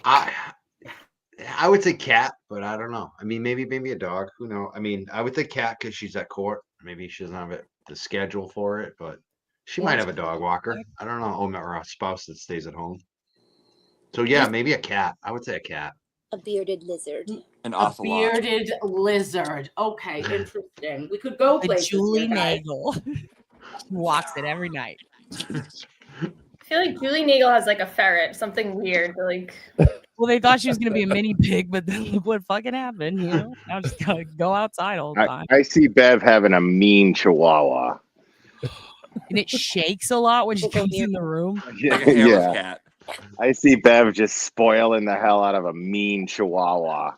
I would say cat, but I don't know. I mean, maybe a dog. Who knows? I mean, I would say cat because she's at court. Maybe she doesn't have the schedule for it, but she might have a dog walker. I don't know. Or a spouse that stays at home. So yeah, maybe a cat. I would say a cat. A bearded lizard. An A ocelot. bearded lizard. Okay, interesting. We could go A places. Julie here, guys. Nagel. She walks it every night. I feel like Julie Nagel has like a ferret, something weird. Like, Well, they thought she was gonna be a mini pig, but then look what fucking happened. You know, now just gotta go outside all the time. I see Bev having a mean chihuahua. And it shakes a lot when she comes in the room. Like a hairless cat. I see Bev just spoiling the hell out of a mean chihuahua.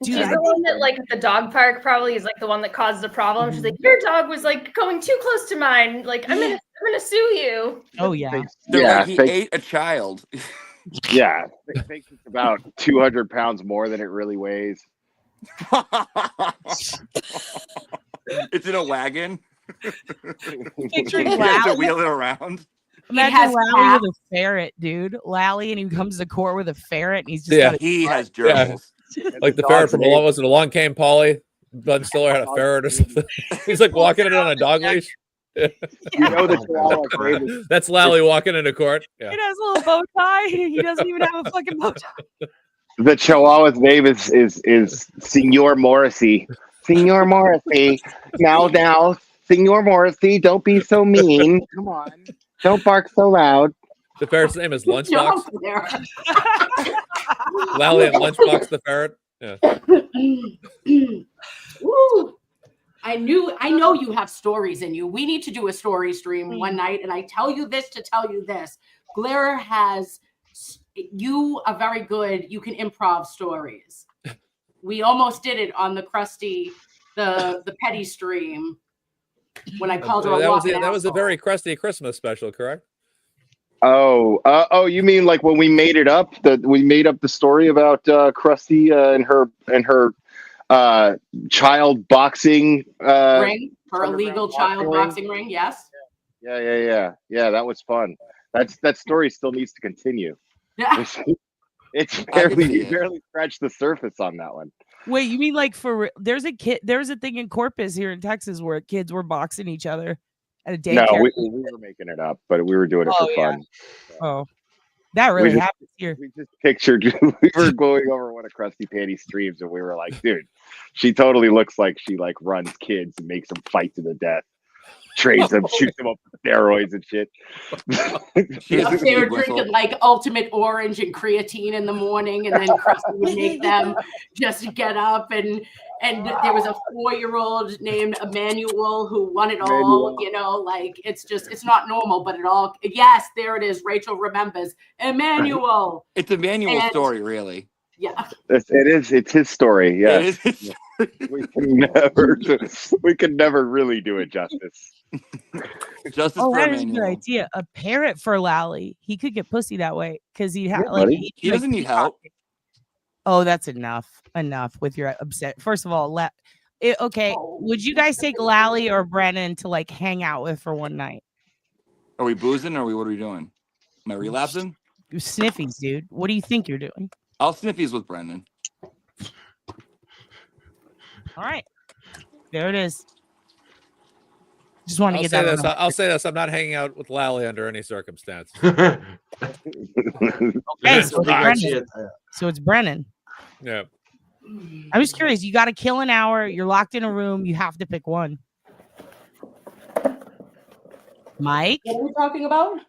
Dude, she's the one that, like, at the dog park probably is like the one that caused the problem. She's like, your dog was like going too close to mine. Like, I'm gonna sue you. Oh yeah. They're Yeah, like, he ate a child. Yeah, it thinks it's about 200 pounds more than it really weighs. It's in a wagon. Picturing You have to Lally. wheel it around. Imagine has Lally cats. with a ferret, dude. Lally, and he comes to court with a ferret, and he's just Yeah. got a He has Yeah. gerbils. Like the ferret from was it Along Came Polly? Ben Stiller had a ferret or something. He's like walking it on a dog leash. You know the chihuahua grade is That's Lally walking into court. Yeah. It has a little bow tie. He doesn't even have a fucking bow tie. the chihuahua's name is Senor Morrissey. Senor Morrissey. Now, Senor Morrissey, don't be so mean. Come on. Don't bark so loud. The ferret's name is Lunchbox. Jump there. Lally and Lunchbox the ferret. Yeah. Woo. I know you have stories in you. We need to do a story stream one night, and I tell you this to tell you this. Glare you are very good. You can improv stories. We almost did it on the the Petty stream when I called her a That was a very crusty Christmas special, correct? Oh, you mean like when we made it up? We made up the story about Krusty and her child boxing ring, her illegal underground child boxing ring. Yes. Yeah. That was fun. That story still needs to continue. Yeah. It's I can see you it. barely scratched the surface on that one. Wait, you mean like there's a thing in Corpus here in Texas where kids were boxing each other at a daycare? No, we were making it up, but we were doing it for fun. Oh, that really happens here. We just pictured we were going over one of Krusty Patty streams, and we were like, dude, she totally looks like she like runs kids and makes them fight to the death, trains them, shoots them up with steroids and shit. Up there drinking like Ultimate Orange and creatine in the morning, and then Krusty would make them just get up and there was a 4-year-old named Emmanuel who won it all. You know, like it's not normal, but yes, there it is. Rachel remembers Emmanuel. It's Emmanuel's story, really. Yeah, It is. It's his story. Yeah, It is. we can never really do it justice. Justice Oh, for that is a good Emmanuel. idea. A parrot for Lally. He could get pussy that way because he'd have Yeah, like buddy. He doesn't need help. Oh, that's enough. Enough with your upset. First of all, okay. Would you guys take Lally or Brennan to like hang out with for one night? Are we boozing or what are we doing? Am I relapsing? You're sniffies, dude. What do you think you're doing? I'll sniffies with Brendan. All right. There it is. Just want to I'll get say that. this. I'll say this. I'm not hanging out with Lally under any circumstance. Okay, That's so it's right. Brennan. So it's Brennan. Yeah. I was curious. You got to kill an hour. You're locked in a room. You have to pick one. Mike, What are we talking about?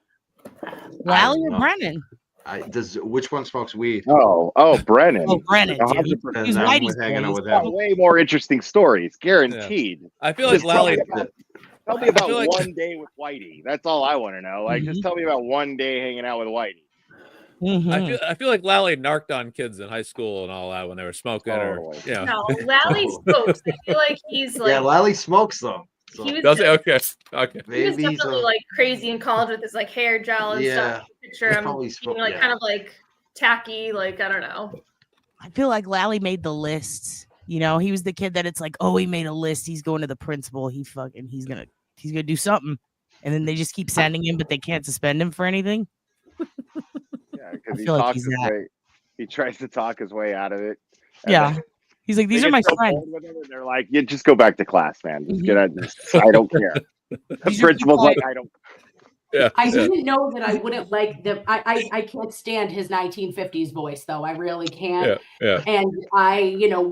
Lally, don't or know. Brennan? Which one smokes weed? Oh, Brennan. Oh, Brennan. Dude. 100%. He's I'm Whitey's with hanging out boy. with Got him. way more interesting stories, guaranteed. I feel like Lally. Tell me about feel like- one day with Whitey. That's all I want to know. Like, just tell me about one day hanging out with Whitey. Mhm. I feel like Lally narked on kids in high school and all that when they were smoking or Totally. No, Lally smokes. I feel like he's like Yeah, Lally smokes though. So he was, Does it? Okay. Okay. he was maybe he's definitely like crazy in college with his like hair gel and Yeah. stuff. Picture him Probably being smoke- like yeah. kind of like tacky, like I don't know. I feel like Lally made the list. You know, he was the kid that it's like, oh, he made a list. He's going to the principal. He's gonna do something, and then they just keep sending him, but they can't suspend him for anything. Yeah, because he feel like talks he's his that. way. He tries to talk his way out of it. And Yeah, then he's like, these they are get my so friends. bored with him, and they're like, "Yeah, just go back to class, man. Just Mhm. get out. I don't care." The These are principal's people like, "I don't." Yeah. I yeah. didn't know that I wouldn't like the. I can't stand his 1950s voice though. I really can't. Yeah. And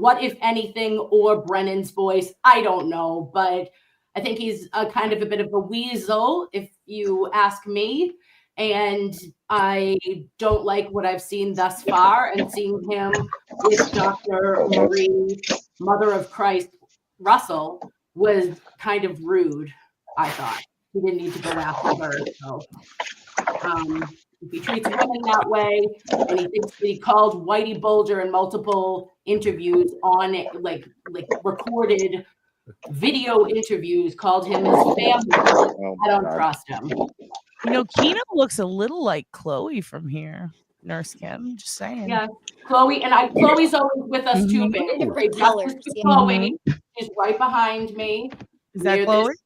what if anything, or Brennan's voice? I don't know, but I think he's a kind of a bit of a weasel, if you ask me. And I don't like what I've seen thus far, and seeing him with Dr. Marie, Mother of Christ Russell, was kind of rude, I thought. He didn't need to go after her. So if he treats women that way, and he thinks that he called Whitey Bulger in multiple interviews on like recorded video interviews, called him his family, Oh I don't my God. trust him. You know, Keno looks a little like Chloe from here. Nurse Kim, just saying. Yeah, Chloe's always with us too, Mhm. babe. Different Justice colors, to yeah. Chloe is right behind me. Is that Near Chloe? this-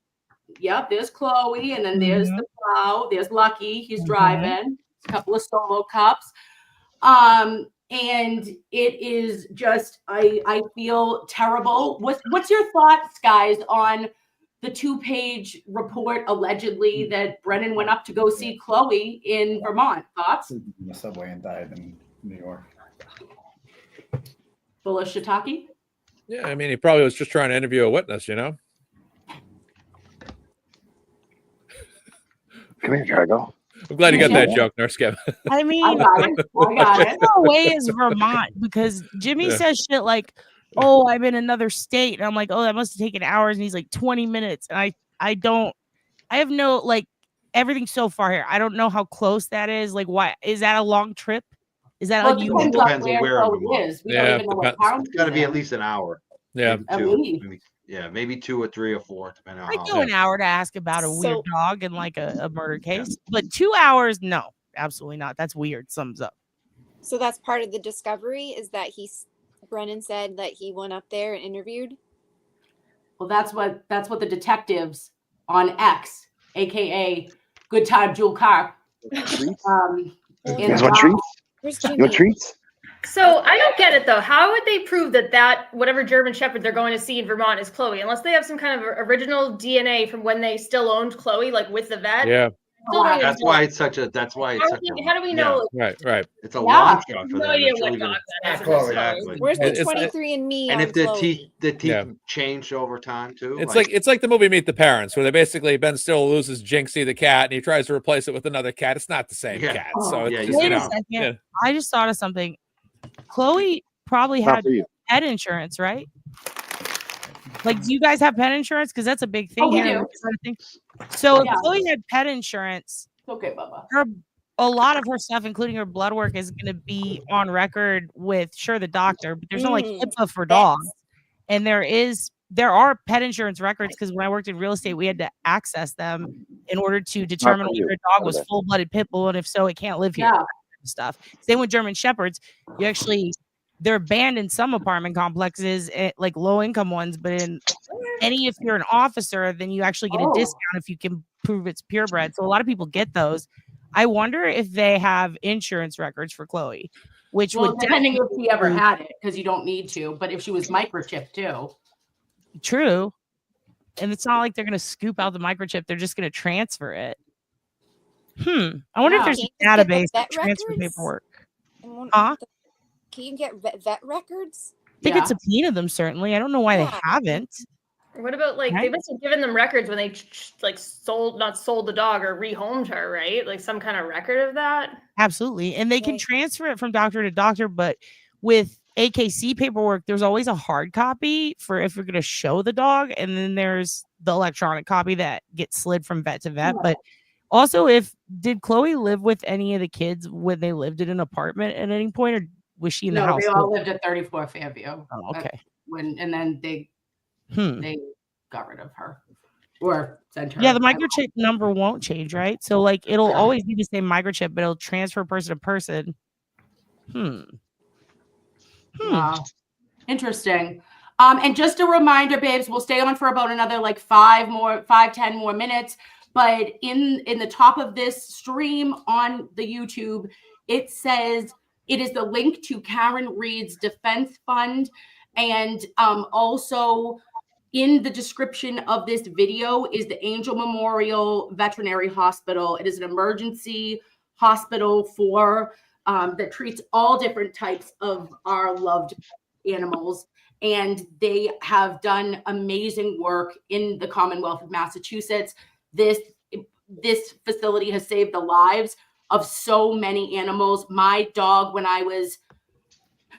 Yep, there's Chloe, and then there's the plow. There's Lucky. He's Mhm. driving. A couple of solo cups. And it is just I feel terrible. What's your thoughts, guys, on the 2-page report allegedly that Brennan went up to go see Chloe in Vermont? Thoughts? In the subway and died in New York. Full of shiitake? Yeah. I mean, he probably was just trying to interview a witness, you know? Come here, Drago. I'm glad you got that joke, Nurse Kim. I I mean, got it. I got it. no way is Vermont, because Jimmy Yeah. says shit like, oh, I'm in another state. And I'm like, oh, that must have taken hours. And he's like 20 minutes. And I have no, like, everything so far here. I don't know how close that is. Like, why is that a long trip? Is that Well, like it you? depends Depends on on where where Chloe in is. We Yeah, don't even know what depends. town It's got to be she's at in. least an hour. Yeah. Maybe At two. least. Maybe 2 or 3 or 4, depending on I'd how. go an hour to ask about a weird So- dog and like a murder case, but 2 hours, no, absolutely not. That's weird. Sums up. So that's part of the discovery is that Brennan said that he went up there and interviewed. Well, that's what the detectives on X, aka Good Time Jewel Carp, Treats? in You guys want treats? Where's You Jimmy? want treats? So I don't get it though. How would they prove that whatever German Shepherd they're going to see in Vermont is Chloe, unless they have some kind of original DNA from when they still owned Chloe, like with the vet? Yeah. Still don't That's know. why it's such a. That's why it's How such do a. we- how do we know? Right. It's a Yeah. long shot I have for no them. idea It's what really dog good. that is. in Chloe, this story. Exactly. Where's the It's- 23andMe And on if the Chloe? teeth Yeah. changed over time too. It's like the movie Meet the Parents, where they basically Ben Stiller loses Jinxie the cat and he tries to replace it with another cat. It's not the same Yeah. cat. Oh, So yeah, it's you just, Wait you a know, second. yeah. I just thought of something. Chloe probably Not had for you. pet insurance, right? Like, do you guys have pet insurance? Because that's a big thing Oh, we here. do. Sort of thing. So if Yeah. Chloe had pet insurance, Okay, Bubba. a lot of her stuff, including her blood work, is going to be on record with the doctor, but there's no like HIPAA for dogs. And there are pet insurance records, because when I worked in real estate, we had to access them in order to determine you. whether a dog was full-blooded pit bull, and if so, it can't live here. Yeah. Stuff. Same with German Shepherds. They're banned in some apartment complexes, like low-income ones, but in if you're an officer, then you actually get a discount if you can prove it's purebred. So a lot of people get those. I wonder if they have insurance records for Chloe, which Well, would depending if she ever definitely- had it, because you don't need to. But if she was microchipped too, true. And it's not like they're going to scoop out the microchip; they're just going to transfer it. I wonder if Yeah. there's Can't a you get the database vet of transfer records? paperwork. Huh? Can you get vet records? They Yeah. could subpoena them, certainly. I don't know why Yeah. they haven't. What about like they Right. must have given them records when they like not sold the dog or rehomed her, right? Like some kind of record of that. Absolutely. And they can Right. transfer it from doctor to doctor, but with AKC paperwork, there's always a hard copy for if you're going to show the dog. And then there's the electronic copy that gets slid from vet to vet. But also, did Chloe live with any of the kids when they lived in an apartment at any point, or was she in the no, house? they all lived at 34 Fairview. Oh, okay. And then they got rid of her or sent her. Yeah, the microchip number won't change, right? So like it'll Yeah. always be the same microchip, but it'll transfer person to person. Wow. Interesting. And just a reminder, babes, we'll stay on for about another like 10 more minutes. But in the top of this stream on the YouTube, it says it is the link to Karen Reed's Defense Fund. And also in the description of this video is the Angel Memorial Veterinary Hospital. It is an emergency hospital for that treats all different types of our loved animals. And they have done amazing work in the Commonwealth of Massachusetts. This facility has saved the lives of so many animals. My dog, when I was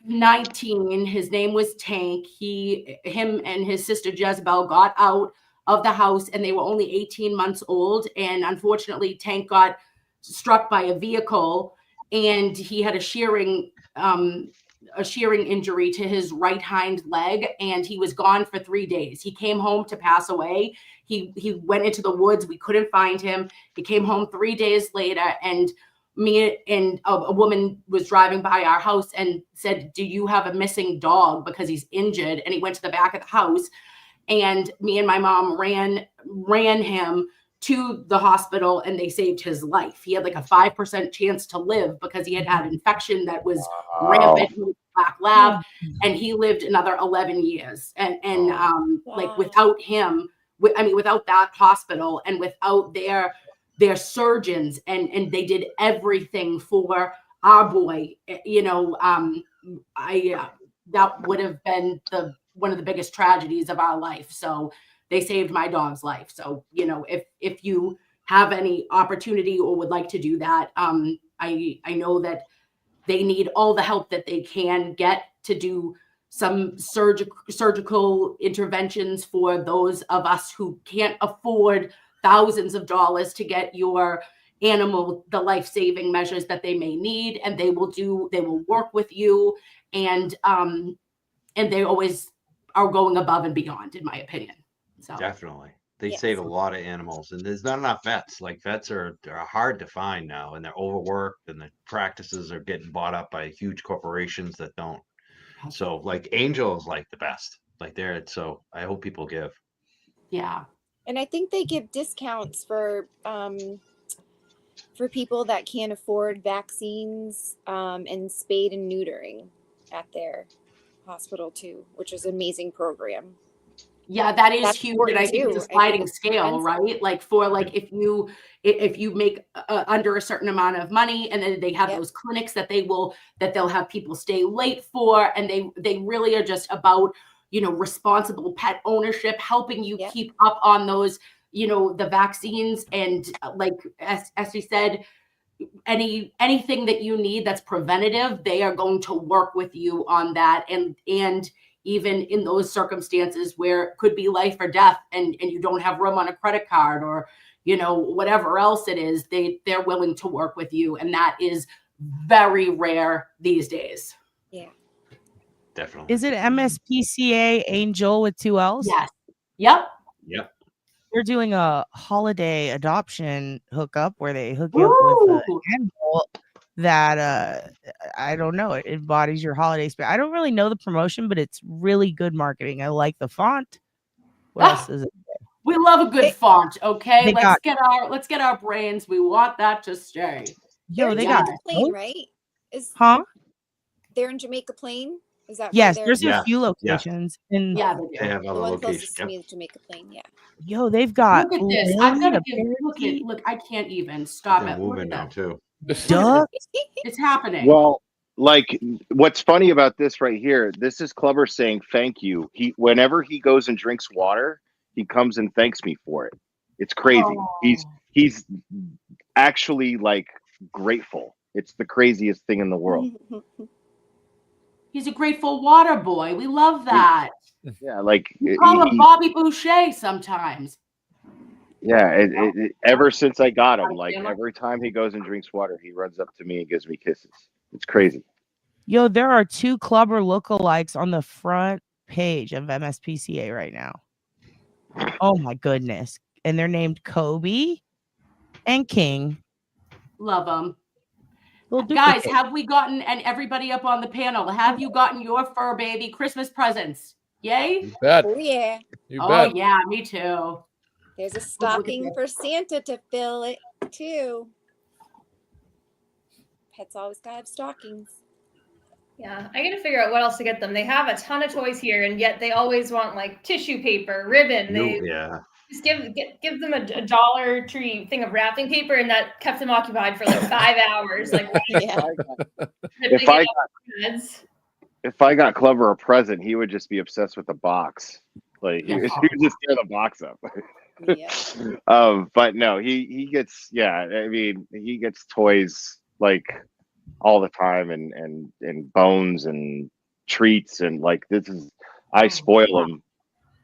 19, his name was Tank. Him and his sister Jezebel got out of the house and they were only 18 months old. And unfortunately, Tank got struck by a vehicle and he had a shearing injury to his right hind leg, and he was gone for 3 days. He came home to pass away. He went into the woods. We couldn't find him. He came home 3 days later, and me and a woman was driving by our house and said, "Do you have a missing dog? Because he's injured." And he went to the back of the house, and me and my mom ran him to the hospital, and they saved his life. He had like a 5% chance to live because he had infection that was rampant with black lab, and he lived another 11 years. And like without him, without that hospital and without their surgeons, and they did everything for our boy, that would have been one of the biggest tragedies of our life. So they saved my dog's life. So, if you have any opportunity or would like to do that, I know that they need all the help that they can get to do some surgical interventions for those of us who can't afford thousands of dollars to get your animal the life-saving measures that they may need. And they will work with you. And they always are going above and beyond, in my opinion. So definitely. They save a lot of animals, and there's not enough vets. Like vets are hard to find now, and they're overworked, and the practices are getting bought up by huge corporations that don't. So like Angel is like the best. Like so I hope people give. Yeah. And I think they give discounts for people that can't afford vaccines and spade and neutering at their hospital too, which is an amazing program. Yeah, that is That's huge. And I think it's a sliding scale, right? Like for if you make under a certain amount of money, and then they have those clinics that they'll have people stay late for, and they really are just about, responsible pet ownership, helping you keep up on those, the vaccines. And like as Estey said, anything that you need that's preventative, they are going to work with you on that. And even in those circumstances where it could be life or death, and you don't have room on a credit card or, whatever else it is, they're willing to work with you. And that is very rare these days. Yeah. Definitely. Is it MSPCA Angel with 2 L's? Yes. Yep. They're doing a holiday adoption hookup where they hook you up with an animal that I don't know, it embodies your holiday spirit. I don't really know the promotion, but it's really good marketing. I like the font. What else is it? We love a good font, okay? They got- Let's get our brains. We want that to stay. They're Yo, in they Jamaica got Plain, goats? right? Huh? They're in Jamaica Plain? Is that Yes, where there's they're? a few locations. And Yeah, They have The other one locations. closest to me is Jamaica Plain. Yeah. yo, they've got Look at this. I've got to Lily, give. Look, I can't even stop They're it. Look moving at now that. too. duck. It's happening. Well, like what's funny about this right here, this is Clubber saying thank you. Whenever he goes and drinks water, he comes and thanks me for it. It's crazy. Oh. He's actually like grateful. It's the craziest thing in the world. He's a grateful water boy. We love that. Yeah, like We call him Bobby Boucher sometimes. yeah, ever since I got him, like every time he goes and drinks water, he runs up to me and gives me kisses. It's crazy. Yo, there are 2 Clubber lookalikes on the front page of MSPCA right now. Oh my goodness. And they're named Kobe and King. Love them. Little Guys, duplicate. have we gotten, and everybody up on the panel, have you gotten your fur baby Christmas presents? Yay? You bet. Oh yeah. You Oh, bet. yeah, me too. There's a Look at stocking this. for Santa to fill it too. Pets always gotta have stockings. Yeah, I gotta figure out what else to get them. They have a ton of toys here, and yet they always want like tissue paper, ribbon. They Yeah. just give them a Dollar Tree thing of wrapping paper, and that kept them occupied for like 5 hours. Like Yeah. If I got Clever a present, he would just be obsessed with the box. Like he would just tear the box up. Yeah. But no, he gets, yeah, I mean, he gets toys like all the time, and bones and treats, and like I spoil him,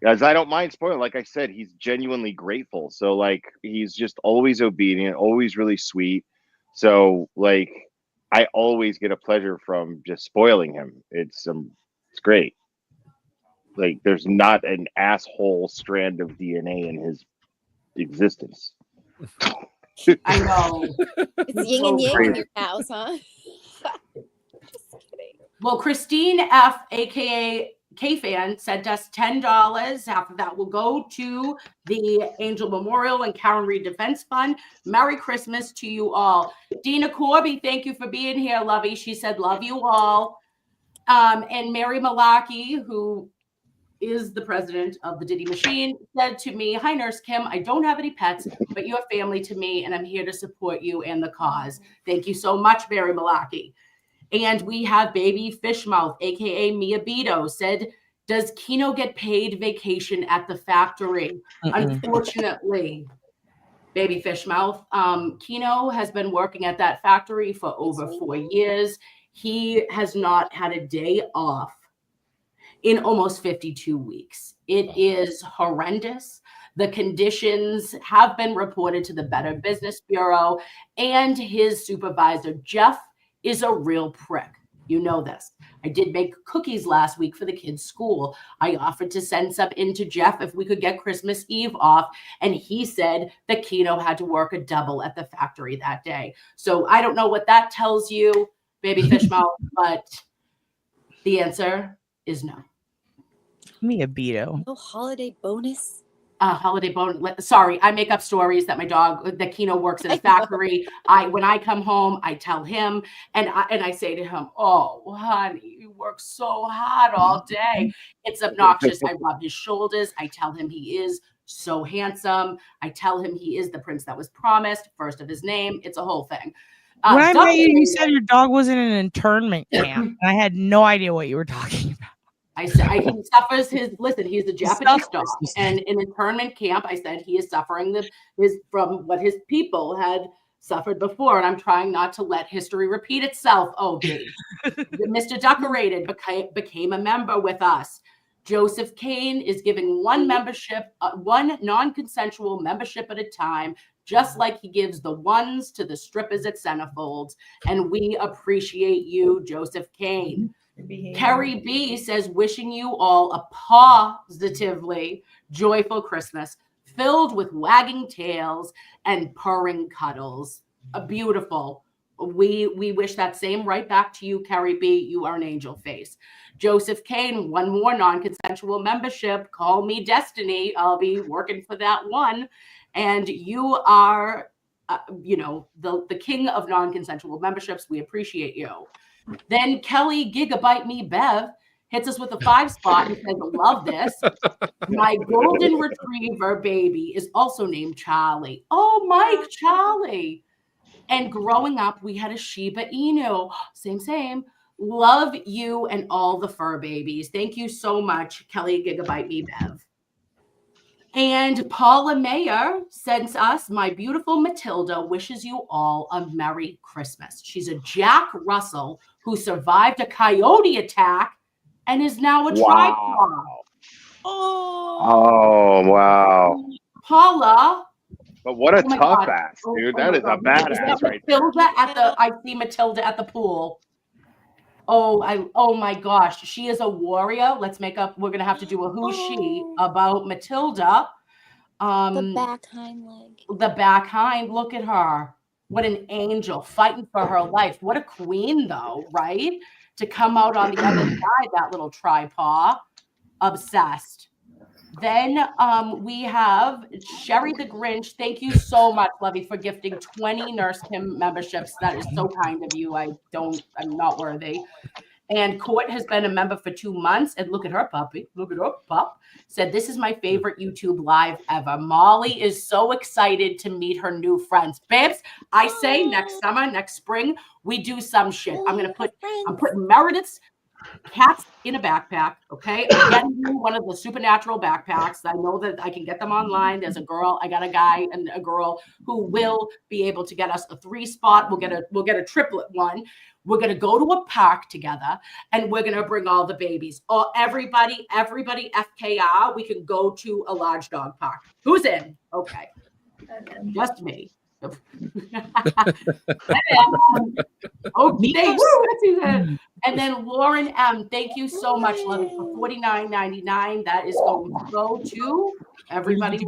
as I don't mind spoiling. Like I said, he's genuinely grateful, so like he's just always obedient, always really sweet. So like I always get a pleasure from just spoiling him. It's great. Like there's not an asshole strand of DNA in his existence. I know. It's yin and yang in your house, huh? Just kidding. Well, Christine F, aka K-Fan, sent us $10. Half of that will go to the Angel Memorial and Karen Reed Defense Fund. Merry Christmas to you all. Dina Corby, thank you for being here, Lovey. She said, love you all. And Mary Malaki, who is the president of the Diddy Machine, said to me, hi, Nurse Kim, I don't have any pets, but you're family to me, and I'm here to support you and the cause. Thank you so much, Mary Malaki. And we have Baby Fishmouth, aka Mia Beto, said, does Keno get paid vacation at the factory? Unfortunately, Baby Fishmouth, Keno has been working at that factory for over 4 years. He has not had a day off in almost 52 weeks. It is horrendous. The conditions have been reported to the Better Business Bureau, and his supervisor, Jeff, is a real prick. You know this. I did make cookies last week for the kids' school. I offered to send some in to Jeff if we could get Christmas Eve off, and he said that Keno had to work a double at the factory that day. So I don't know what that tells you, Baby Fishmouth, but the answer is no. Mia Beto. No holiday bonus. Holiday bonus. Sorry, I make up stories that my dog, that Keno works at a factory. When I come home, I tell him, and I say to him, "Oh, honey, you work so hard all day." It's obnoxious. I rub his shoulders. I tell him he is so handsome. I tell him he is the prince that was promised, first of his name. It's a whole thing. When I met you, you said your dog was in an internment camp. I had no idea what you were talking about. I said he suffers he's a Japanese dog, and in internment camp, I said he is suffering from what his people had suffered before, and I'm trying not to let history repeat itself. Obie. Mr. Decorated became a member with us. Joseph Kane is giving one non-consensual membership at a time, just like he gives the ones to the strippers at Centerfolds, and we appreciate you, Joseph Kane. Carrie B says, wishing you all a positively joyful Christmas filled with wagging tails and purring cuddles. A beautiful. we wish that same right back to you, Carrie B. You are an angel face. Joseph Kane, one more non-consensual membership. Call me Destiny. I'll be working for that one. And you are, the king of non-consensual memberships. We appreciate you. Then Kelly Gigabyte Me Bev hits us with a 5 spot and says, love this. My golden retriever baby is also named Charlie. Oh, Mike, Charlie. And growing up, we had a Shiba Inu. Same. Love you and all the fur babies. Thank you so much, Kelly Gigabyte Me Bev. And Paula Mayer sends us, my beautiful Matilda wishes you all a Merry Christmas. She's a Jack Russell who survived a coyote attack and is now a tripod. Oh, wow. Paula. But what a tough ass, dude. That is a badass right there. I see Matilda at the pool. Oh my gosh. She is a warrior. We're going to have to do a who's she about Matilda. The back hind leg. The back hind. Look at her. What an angel fighting for her life. What a queen, though, right? To come out on the other side, that little tripod. Obsessed. Then we have Sherry the Grinch. Thank you so much, Lovey, for gifting 20 Nurse Kim memberships. That is so kind of you. I'm not worthy. And Court has been a member for 2 months. And look at her puppy. Look at her pup. Said, this is my favorite YouTube live ever. Molly is so excited to meet her new friends. Babes, I say next summer, next spring, we do some shit. I'm putting Meredith's cats in a backpack, okay? I'm getting you one of the supernatural backpacks. I know that I can get them online. There's a girl, I got a guy and a girl who will be able to get us a 3-spot. We'll get a triplet one. We're gonna go to a park together and we're gonna bring all the babies. Everybody FKR, we can go to a large dog park. Who's in? Okay. Just me. And then Lauren M, thank you so much, Lovey, for $49.99. That is going to go to everybody.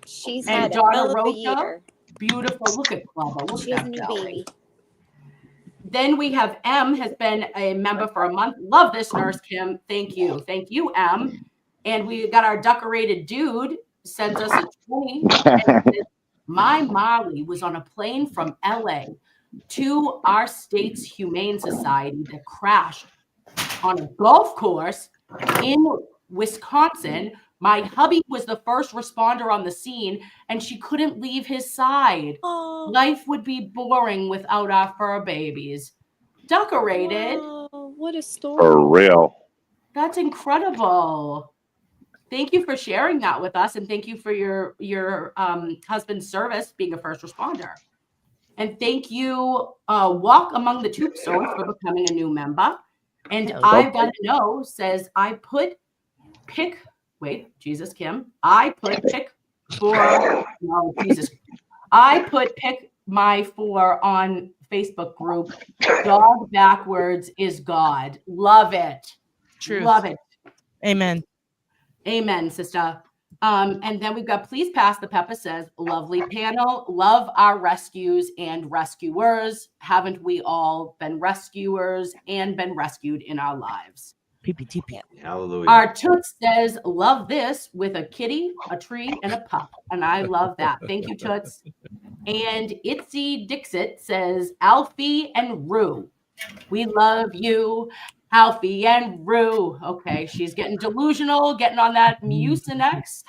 She's and had Donna a Rosa, year. Beautiful. Look at Clever. Look She at has a that new belly. baby. Then we have M has been a member for a month. Love this, Nurse Kim. Thank you, M. And we got our decorated dude sends us a 20. My Molly was on a plane from LA to our state's Humane Society that crashed on a golf course in Wisconsin. My hubby was the first responder on the scene and she couldn't leave his side. Oh. Life would be boring without our fur babies. Decorated. Wow, what a story. For real. That's incredible. Thank you for sharing that with us, and thank you for your husband's service being a first responder. And thank you, Walk Among the Tombstones, for becoming a new member. And I've got to know says I put pick my 4 on Facebook group. Dog backwards is God. Love it. True. Love it. Amen. Amen, sister. And then we've got Please Pass the Pepper says, lovely panel. Love our rescues and rescuers. Haven't we all been rescuers and been rescued in our lives? PPTP. Hallelujah. Our Toots says, love this with a kitty, a tree, and a pup. And I love that. Thank you, Toots. And Itzy Dixit says, Alfie and Rue. We love you, Alfie and Rue. Okay, she's getting delusional, getting on that Mucinex,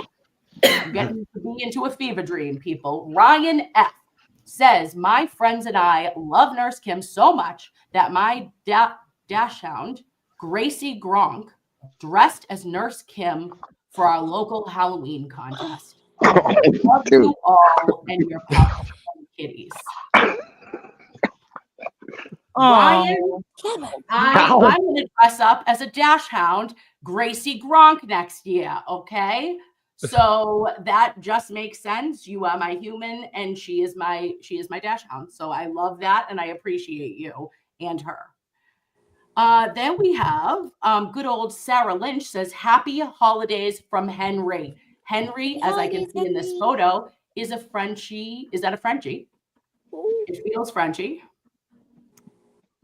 getting to be into a fever dream, people. Ryan F says, my friends and I love Nurse Kim so much that my dash hound, Gracie Gronk, dressed as Nurse Kim for our local Halloween contest. Love you all and your pups and kitties. Ryan, I'm going to dress up as a dash hound, Gracie Gronk, next year. Okay, so that just makes sense. You are my human, and she is my dash hound. So I love that, and I appreciate you and her. Then we have good old Sarah Lynch says, happy holidays from Henry. Henry, as I can see in this photo, is a Frenchie. Is that a Frenchie? It feels Frenchy.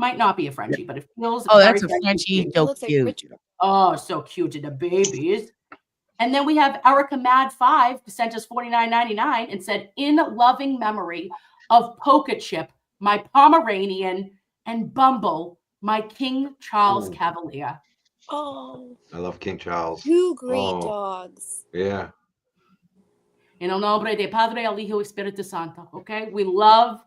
Might not be a Frenchie, but it feels Oh, very that's a Frenchie. It So looks like cute. Richard. Oh, so cute to the babies. And then we have Erica Mad 5 sent us $49.99 and said, in loving memory of Poker Chip, my Pomeranian, and Bumble, my King Charles Oh. Cavalier. Oh, I love King Charles. two great Oh. dogs. Yeah. En el nombre de Padre, el Hijo, Espíritu Santo. Okay, we love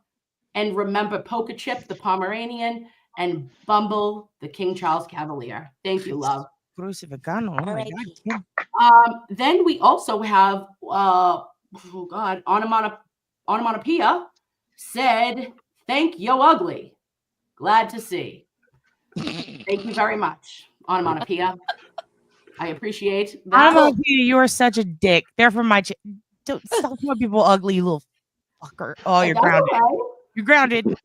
and remember Poker Chip, the Pomeranian, and Bumble, the King Charles Cavalier. Thank you, love. Crucificano. Oh my R.I.P. God. Then we also have, Onomatopoeia said, thank yo ugly. Glad to see. Thank you very much, Onomatopoeia. I appreciate that. Onomatopoeia, you are such a dick. They're from my. Don't stop calling people ugly, you little fucker. Oh, you're That's grounded. okay. You're grounded.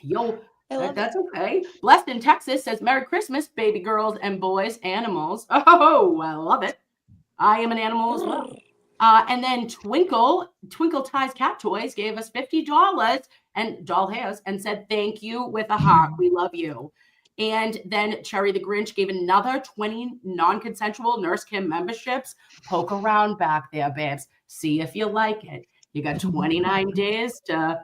Yo, I love that's okay. Blessed in Texas says, Merry Christmas, baby girls and boys, animals. Oh, I love it. I am an animal as well. And then Twinkle Ties Cat Toys gave us $50 and doll hairs and said, thank you with a heart. We love you. And then Cherry the Grinch gave another 20 non-consensual Nurse Kim memberships. Poke around back there, babes. See if you like it. You got 29 days to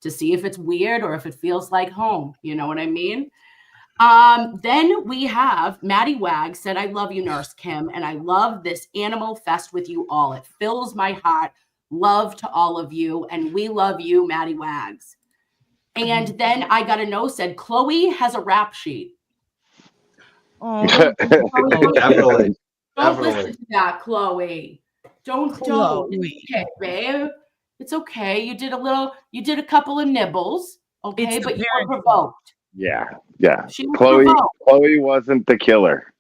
see if it's weird or if it feels like home. You know what I mean? Then we have Maddie Wag said, I love you, Nurse Kim, and I love this animal fest with you all. It fills my heart. Love to all of you, and we love you, Maddie Wags. And then I got a note said, Chloe has a rap sheet. Oh, Definitely. Don't Definitely. listen to that, Chloe. Don't. Chloe. It's okay, babe. It's okay. You did a couple of nibbles, okay, It's the but you parents' were provoked. Yeah. She was Chloe provoked. Chloe wasn't the killer.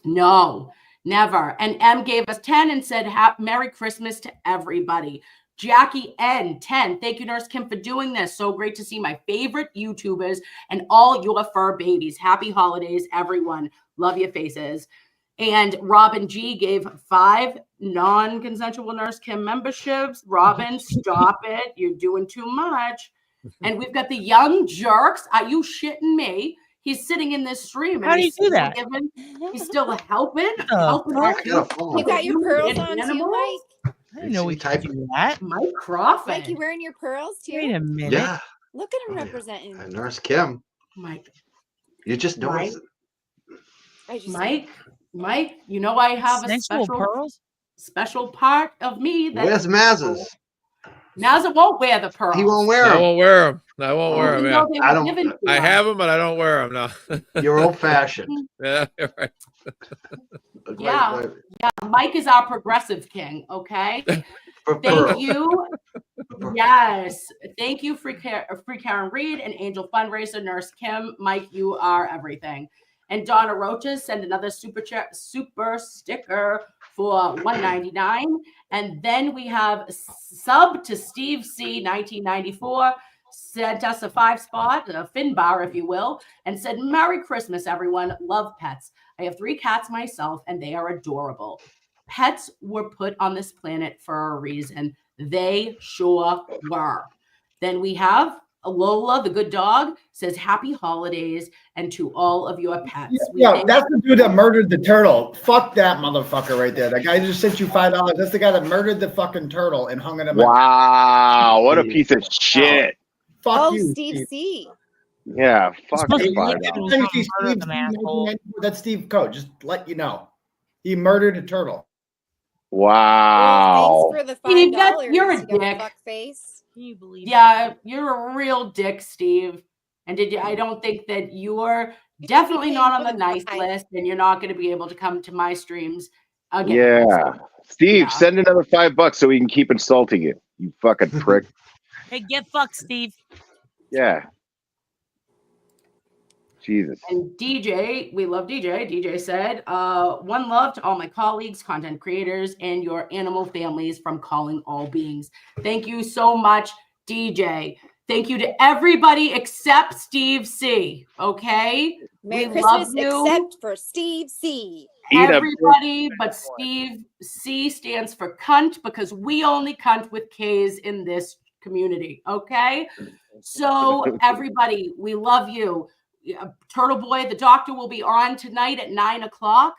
No, never. And M gave us 10 and said, Merry Christmas to everybody. Jackie N, 10. Thank you, Nurse Kim, for doing this. So great to see my favorite YouTubers and all your fur babies. Happy holidays, everyone. Love your faces. And Robin G gave 5 non-consensual Nurse Kim memberships. Robin, stop it. You're doing too much. And we've got the young jerks. Are you shitting me? He's sitting in this stream. How do you do that? He's still helping. Oh, our I got a phone. You got your pearls on too, animals? Mike? I didn't know we Type- could do that. Mike Crawford. Mike, you wearing your pearls too? Wait a minute. Yeah. Look at him Oh, yeah. representing. Nurse Kim. Mike. You just Mike. noticed. I just Mike, you know I have a Sensual pearls? special part of me that Where's Mazza's? Mazza won't wear the pearls. He won't wear I them. won't wear them. I won't wear them. Even Yeah. though they I were don't- given to I us. have them, but I don't wear them. No. You're old fashioned. Yeah. You're right. Yeah. Mike is our progressive king, okay? Thank you. Yes. Thank you, Free Karen Reed and Angel Fundraiser, Nurse Kim. Mike, you are everything. And Donna Roaches send another super sticker for $1.99. And then we have sub to Steve C 1994 sent us a 5-spot, a fin bar, if you will, and said, Merry Christmas, everyone. Love pets. I have 3 cats myself, and they are adorable. Pets were put on this planet for a reason. They sure were. Then we have Lola, the good dog, says happy holidays and to all of your pets. Yeah, that's the dude that murdered the turtle. Fuck that motherfucker right there. The guy just sent you $5. That's the guy that murdered the fucking turtle and hung it in my. Wow, what a piece of shit. Fuck Oh, you, Steve C. Yeah, fuck supposed to $5. be Let me see Murder Steve them, C, asshole. 1994. That's Steve Coe. Just let you know. He murdered a turtle. Wow. Well, thanks for the Steve, $5. you're a you got dick. fuck face. Can you believe Yeah, you're a real dick, Steve. And I don't think that you're definitely not on the nice list, and you're not going to be able to come to my streams again. Yeah. Steve, Yeah. send another $5 so we can keep insulting you. You fucking prick. Hey, get fucked, Steve. Yeah. Jesus. And DJ, we love DJ. DJ said, one love to all my colleagues, content creators, and your animal families from Calling All Beings. Thank you so much, DJ. Thank you to everybody except Steve C. Okay? Merry We love Christmas, you. except for Steve C. Eat a Everybody but Steve C stands for cunt because we only cunt with K's in this community. Okay? So everybody, we love you. Turtle Boy, the doctor will be on tonight at 9 o'clock.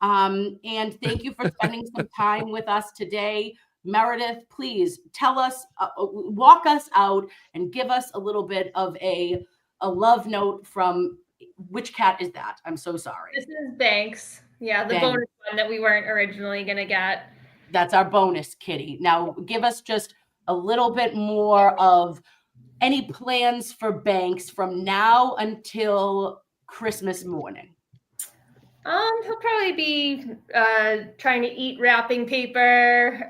And thank you for spending some time with us today. Meredith, please tell us, walk us out and give us a little bit of a love note from, which cat is that? I'm so sorry. This is Banks. Yeah, the Banks. bonus one that we weren't originally going to get. That's our bonus kitty. Now give us just a little bit more of any plans for Banks from now until Christmas morning. He'll probably be trying to eat wrapping paper,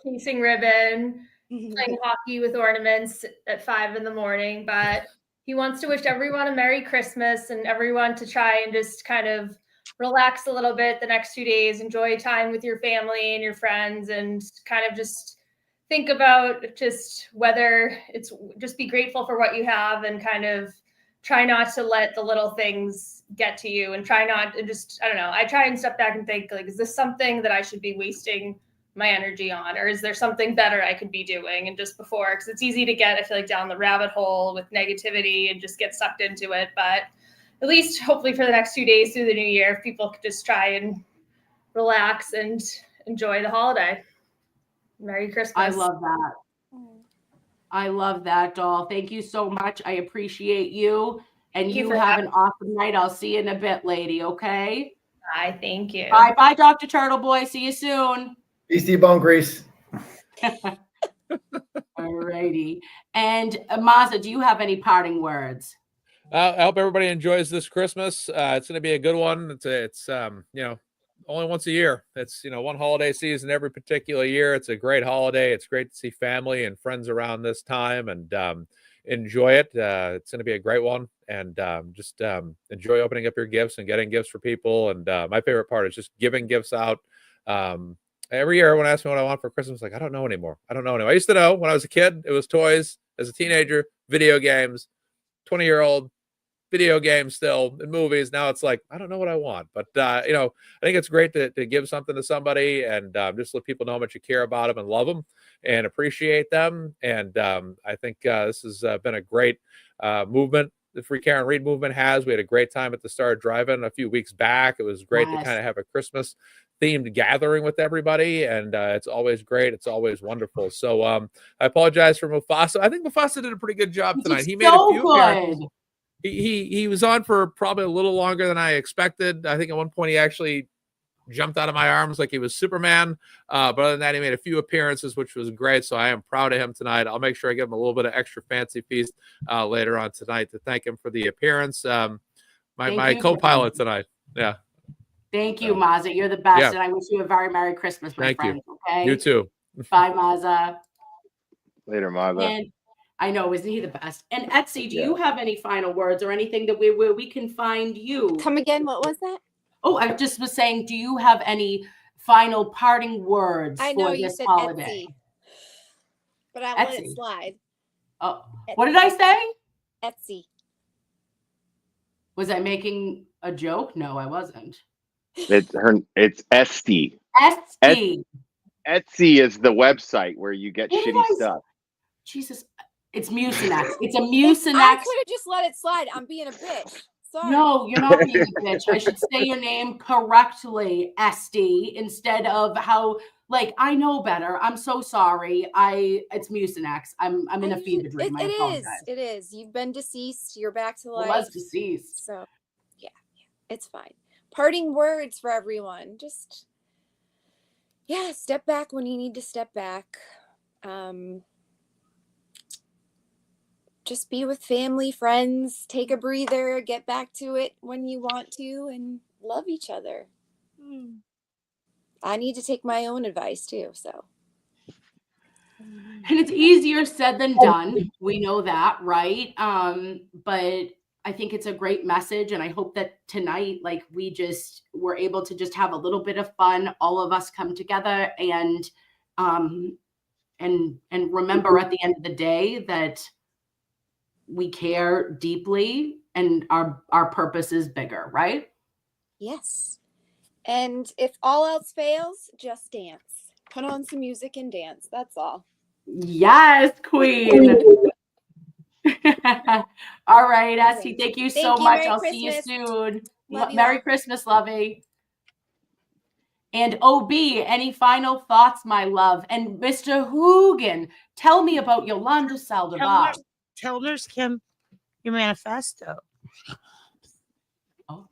casing ribbon, playing hockey with ornaments at 5 in the morning. But he wants to wish everyone a Merry Christmas and everyone to try and just kind of relax a little bit the next 2 days, enjoy time with your family and your friends, and kind of just think about just whether it's just be grateful for what you have and kind of try not to let the little things get to you, and try not to just, I don't know, I try and step back and think, like, is this something that I should be wasting my energy on, or is there something better I could be doing? And just before, because it's easy to get, I feel like, down the rabbit hole with negativity and just get sucked into it. But at least hopefully for the next 2 days through the new year, if people could just try and relax and enjoy the holiday. Merry Christmas. I love that. I love that, doll. Thank you so much. I appreciate you. And you have an awesome night. I'll see you in a bit, lady. Okay? Bye. Thank you. Bye. Bye, Dr. Turtle Boy. See you soon. BC Bone Grease. All righty. And Mazza, do you have any parting words? I hope everybody enjoys this Christmas. It's going to be a good one. It's you know, only once a year. It's, you know, one holiday season every particular year. It's a great holiday. It's great to see family and friends around this time, and enjoy it. It's going to be a great one, and just enjoy opening up your gifts and getting gifts for people. And my favorite part is just giving gifts out. Every year, everyone asks me what I want for Christmas. Like, I don't know anymore. I don't know anymore. I used to know when I was a kid. It was toys. As a teenager, video games. 20-year-old, video games still, and movies. Now it's like, I don't know what I want. But, you know, I think it's great to give something to somebody, and just let people know how much you care about them and love them and appreciate them. And I think this has been a great movement. The Free Care and Read movement has. We had a great time at the Star Drive-In a few weeks back. It was great to kind of have a Christmas themed gathering with everybody, and it's always great. It's always wonderful. So I apologize for Mufasa. I think Mufasa did a pretty good job tonight. He made a few appearances. He was on for probably a little longer than I expected. I think at one point he actually jumped out of my arms like he was Superman. But other than that, he made a few appearances, which was great. So I am proud of him tonight. I'll make sure I give him a little bit of extra fancy feast later on tonight to thank him for the appearance. My co-pilot tonight. Yeah. Thank you, Mazza. You're the best. Yeah. And I wish you a very Merry Christmas, my friend. Okay. You too. Bye, Mazza. Later, Mazza. And I know, isn't he the best? And Estey, do you have any final words or anything that where we can find you? Come again? What was that? Oh, I just was saying, do you have any final parting words I know for you this said holiday? Etsy, but I let it Etsy. slide. Oh, what did I say? Etsy. Was I making a joke? No, I wasn't. It's Estey. Estey. Etsy is the website where you get What did shitty I say? stuff. Jesus, it's Mucinex. It's a I Mucinex. could have just let it slide. I'm being a bitch. Sorry. No, you're not being a bitch. I should say your name correctly, Estey, instead of how, like, I know better. I'm so sorry. It's Mucinex. I'm in a fever dream. I apologize. It is. You've been deceased. You're back to I life. was deceased. So, yeah, it's fine. Parting words for everyone. Just, yeah, step back when you need to step back. Just be with family, friends, take a breather, get back to it when you want to, and love each other. I need to take my own advice too, so. And it's easier said than done. We know that, right? But I think it's a great message, and I hope that tonight, like, we just were able to just have a little bit of fun. All of us come together and remember at the end of the day that we care deeply and our purpose is bigger, right? Yes. And if all else fails, just dance. Put on some music and dance. That's all. Yes, queen. All right, Estey, thank you so Thank you. much. Merry I'll see you Christmas. soon. Love you Merry all. Christmas, Lovey. And OB, any final thoughts, my love? And Mr. Hogan, tell me about Yolanda Saldivar. Tell Nurse Kim your manifesto. Oh.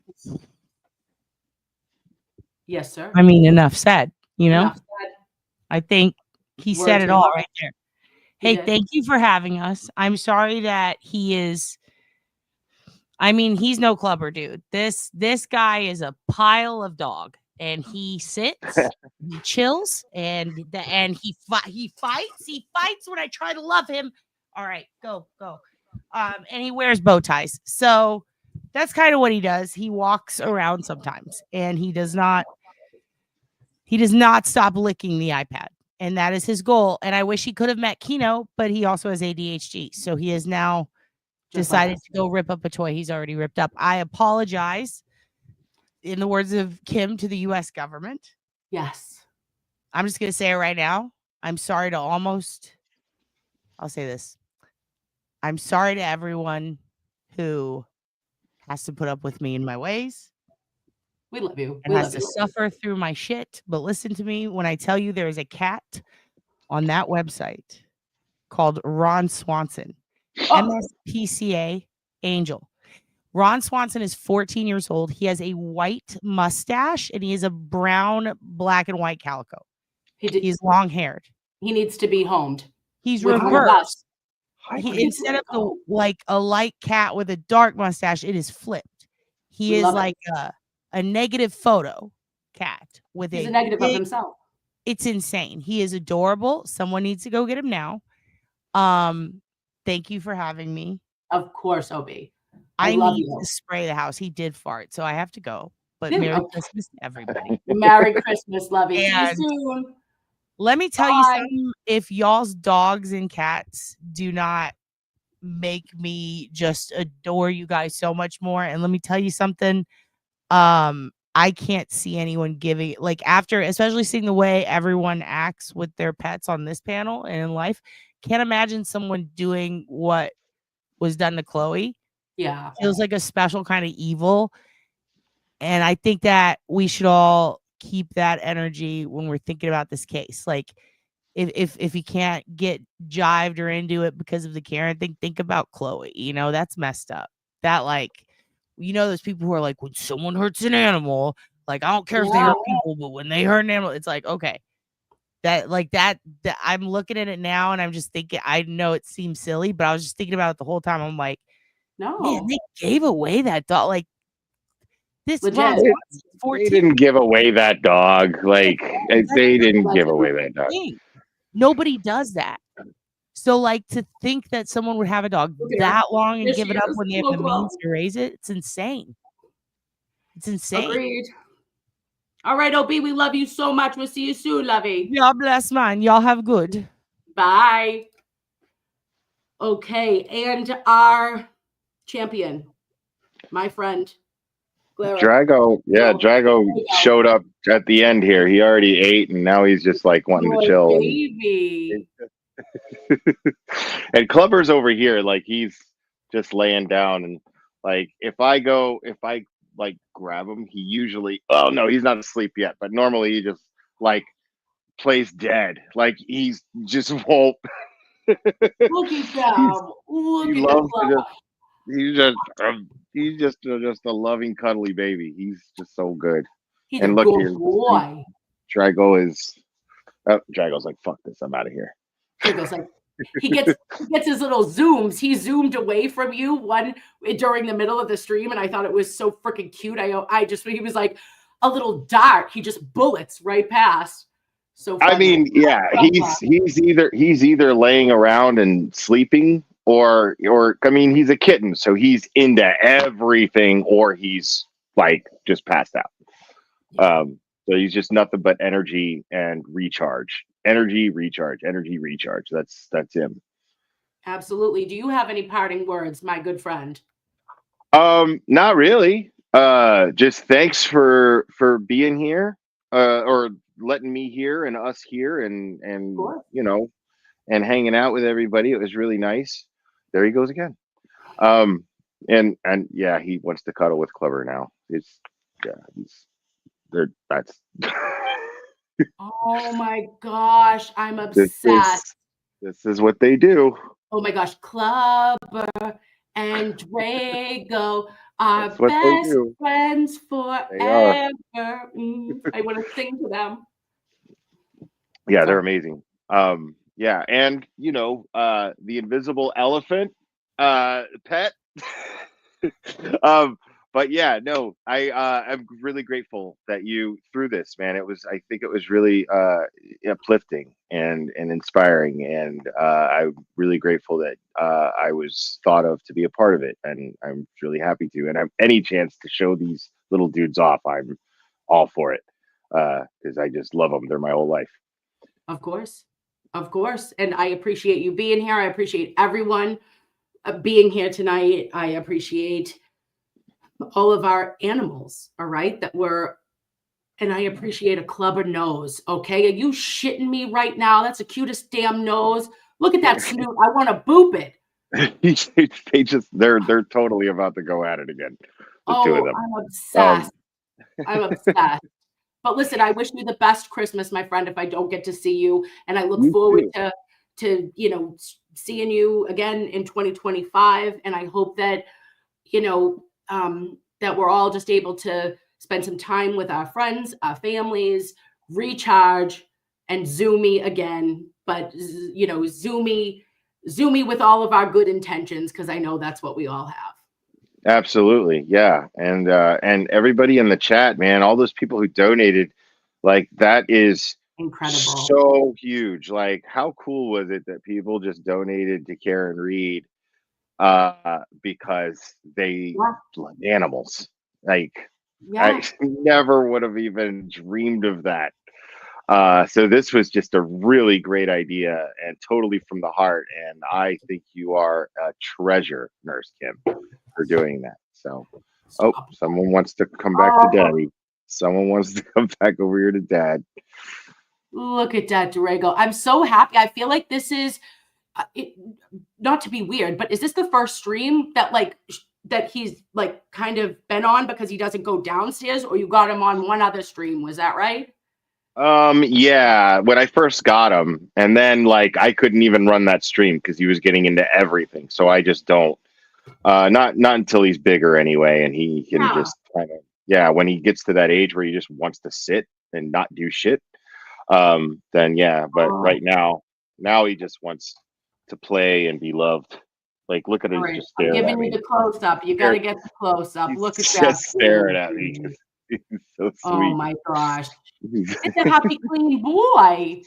Yes, sir. I mean, enough said, you know? Enough said. I think he Words said it are all not- right there. He Hey, did. thank you for having us. I'm sorry that he is. I mean, he's no clubber, dude. This guy is a pile of dog, and he sits, he chills, and he fights. He fights when I try to love him. All right, go. And he wears bow ties. So that's kind of what he does. He walks around sometimes, and he does not stop licking the iPad. And that is his goal. And I wish he could have met Keno, but he also has ADHD. So he has now decided to go rip up a toy he's already ripped up. I apologize, in the words of Kim, to the U.S. government. Yes. I'm just going to say it right now. I'm sorry to I'll say this. I'm sorry to everyone who has to put up with me in my ways. We love you. And has to suffer through my shit. But listen to me when I tell you there is a cat on that website called Ron Swanson, MSPCA ANGELL. Ron Swanson is 14 years old. He has a white mustache and he is a brown, black, and white calico. He's long haired. He needs to be homed. He's with one of reversed. us. Instead of a light cat with a dark mustache, it is flipped. He is like a negative photo cat with He's a negative of himself. It's insane. He is adorable. Someone needs to go get him now. Thank you for having me. Of course, Obie. I need to spray the house. He did fart, so I have to go. But Merry Christmas to everybody. Merry Christmas, Lovey. See you soon. Let me tell you something. If y'all's dogs and cats do not make me just adore you guys so much more, and let me tell you something, I can't see anyone giving, like, after, especially seeing the way everyone acts with their pets on this panel and in life, can't imagine someone doing what was done to Chloe. Yeah. Feels like a special kind of evil. And I think that we should all keep that energy when we're thinking about this case. Like, if you can't get jived or into it because of the Karen thing, think about Chloe. You know, that's messed up. That, like, you know, those people who are like, when someone hurts an animal, like, I don't care if they hurt people, but when they hurt an animal, it's like, okay. That I'm looking at it now and I'm just thinking, I know it seems silly, but I was just thinking about it the whole time. I'm like, no, man, they gave away that dog. Like, this They didn't give away that dog. Like, they didn't give away that dog. Nobody does that. So, like, to think that someone would have a dog that long and give it up when they have the means to raise it, it's insane. It's insane. Agreed. All right, Obie, we love you so much. We'll see you soon, Lovey. God bless, man. Y'all have good. Bye. Okay, and our champion, my friend, Clara. Drago showed up at the end here. He already ate, and now he's just like wanting to chill. Baby. And Clubber's over here, like he's just laying down, and like if I like grab him, he usually, oh no, he's not asleep yet, but normally he just like plays dead, like he's just won't. Look at him. He's just a loving, cuddly baby. He's just so good. He's and a look good here, boy. Drago's like, fuck this, I'm out of here. Drago's like, he gets his little zooms. He zoomed away from you one during the middle of the stream, and I thought it was so freaking cute. He was like a little dart. He just bullets right past. So funny. I mean, yeah, he's either laying around and sleeping, or I mean, he's a kitten, so he's into everything, or he's like just passed out. So he's just nothing but energy and recharge. Energy, recharge, energy, recharge. That's him. Absolutely. Do you have any parting words, my good friend? Not really. Just thanks for being here, or letting me here and us here, and you know, and hanging out with everybody. It was really nice. There he goes again. And yeah, he wants to cuddle with Clever now. It's that's Oh my gosh, I'm this obsessed. is what they do. Oh my gosh, Clubber and Drago are That's what they best do. friends They are. forever. I want to sing to them. Yeah, they're Sorry. amazing. Yeah, and the invisible elephant pet. But yeah, no, I'm really grateful that you through this, man. I think it was really uplifting and inspiring, and I'm really grateful that I was thought of to be a part of it, and I'm really happy to. And any chance to show these little dudes off, I'm all for it, because I just love them. They're my whole life. Of course. Of course. And I appreciate you being here. I appreciate everyone being here tonight. I appreciate all of our animals, all right, and I appreciate a Clubber nose, okay? Are you shitting me right now? That's the cutest damn nose. Look at that snoot. I want to boop it. They're totally about to go at it again. The two of them. I'm obsessed. I'm obsessed. But listen, I wish you the best Christmas, my friend, if I don't get to see you. And I look forward to seeing you again in 2025. And I hope that, that we're all just able to spend some time with our friends, our families, recharge, and Zoomy again. But, Zoomy with all of our good intentions, because I know that's what we all have. Absolutely. Yeah. And everybody in the chat, man, all those people who donated, like, that is incredible. So huge. Like, how cool was it that people just donated to Care and Read because they love animals? Like, I never would have even dreamed of that. So this was just a really great idea and totally from the heart. And I think you are a treasure, Nurse Kim, for doing that. So, someone wants to come back to Daddy. Someone wants to come back over here to Dad. Look at that, Drago. I'm so happy. I feel like this is, not to be weird, but is this the first stream that he's kind of been on because he doesn't go downstairs, or you got him on one other stream? Was that right? Yeah, when I first got him, and then I couldn't even run that stream because he was getting into everything. So I just don't. Not until he's bigger anyway, and he can just kind of when he gets to that age where he just wants to sit and not do shit. Then but right now he just wants to play and be loved. Like, look at him just staring at me. I'm giving you the close up. You got to get the close up. Look at that. Just staring at me. He's so sweet. Oh my gosh. It's a happy, clean boy.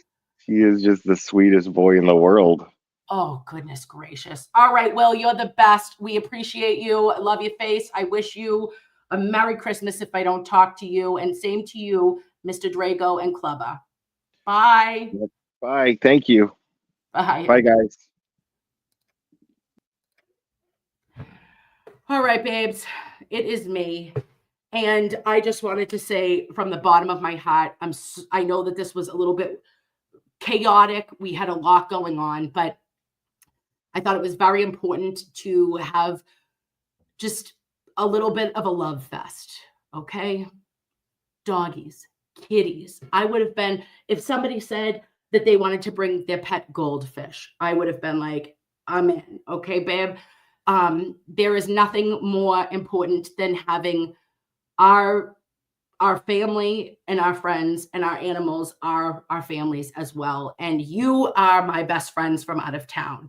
He is just the sweetest boy in the world. Oh, goodness gracious. All right, Will, you're the best. We appreciate you. I love your face. I wish you a Merry Christmas if I don't talk to you. And same to you, Mr. Drago and Clubber. Bye. Bye. Thank you. Bye. Bye, guys. All right, babes. It is me. And I just wanted to say from the bottom of my heart, I know that this was a little bit chaotic. We had a lot going on, but I thought it was very important to have just a little bit of a love fest. Okay. Doggies, kitties. I would have been, if somebody said that they wanted to bring their pet goldfish, I would have been like, I'm in. Okay, babe. There is nothing more important than having our family and our friends and our animals are our families as well. And you are my best friends from out of town.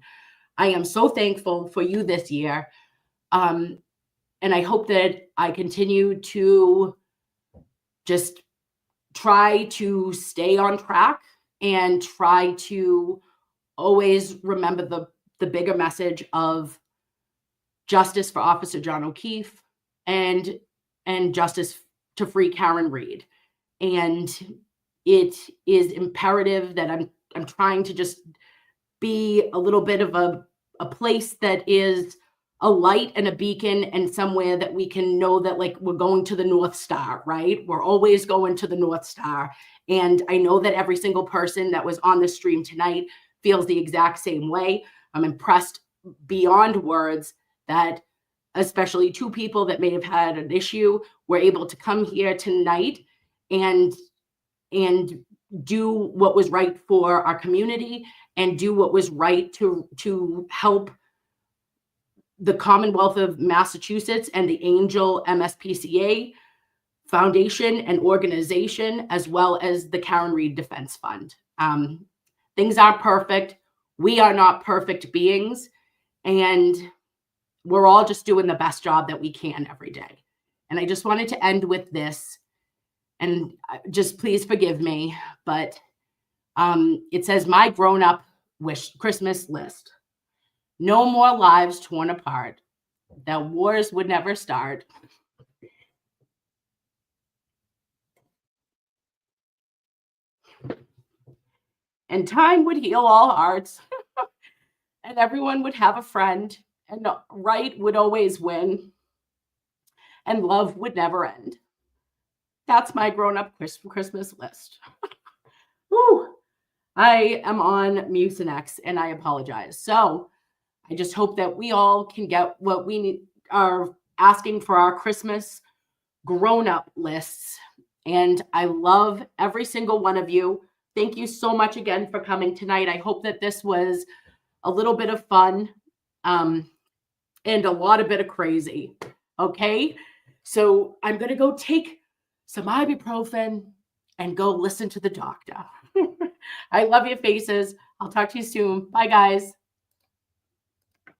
I am so thankful for you this year. And I hope that I continue to just try to stay on track and try to always remember the bigger message of justice for Officer John O'Keefe and justice to free Karen Read. And it is imperative that I'm trying to just be a little bit of a place that is a light and a beacon and somewhere that we can know that we're going to the North Star, right? We're always going to the North Star. And I know that every single person that was on the stream tonight feels the exact same way. I'm impressed beyond words that especially two people that may have had an issue were able to come here tonight and do what was right for our community and do what was right to help the Commonwealth of Massachusetts and the ANGELL MSPCA Foundation and organization, as well as the Karen Reed Defense Fund. Things aren't perfect. We are not perfect beings, and we're all just doing the best job that we can every day. And I just wanted to end with this, and just please forgive me, but it says, my grown-up wish Christmas list. No more lives torn apart, that wars would never start. And time would heal all hearts, and everyone would have a friend, and right would always win, and love would never end. That's my grown-up Christmas list. Woo. I am on Mucinex, and I apologize. So I just hope that we all can get what we are asking for our Christmas grown-up lists. And I love every single one of you. Thank you so much again for coming tonight. I hope that this was a little bit of fun and a lot of bit of crazy. Okay, so I'm going to go take some ibuprofen and go listen to the doctor. I love your faces. I'll talk to you soon. Bye, guys.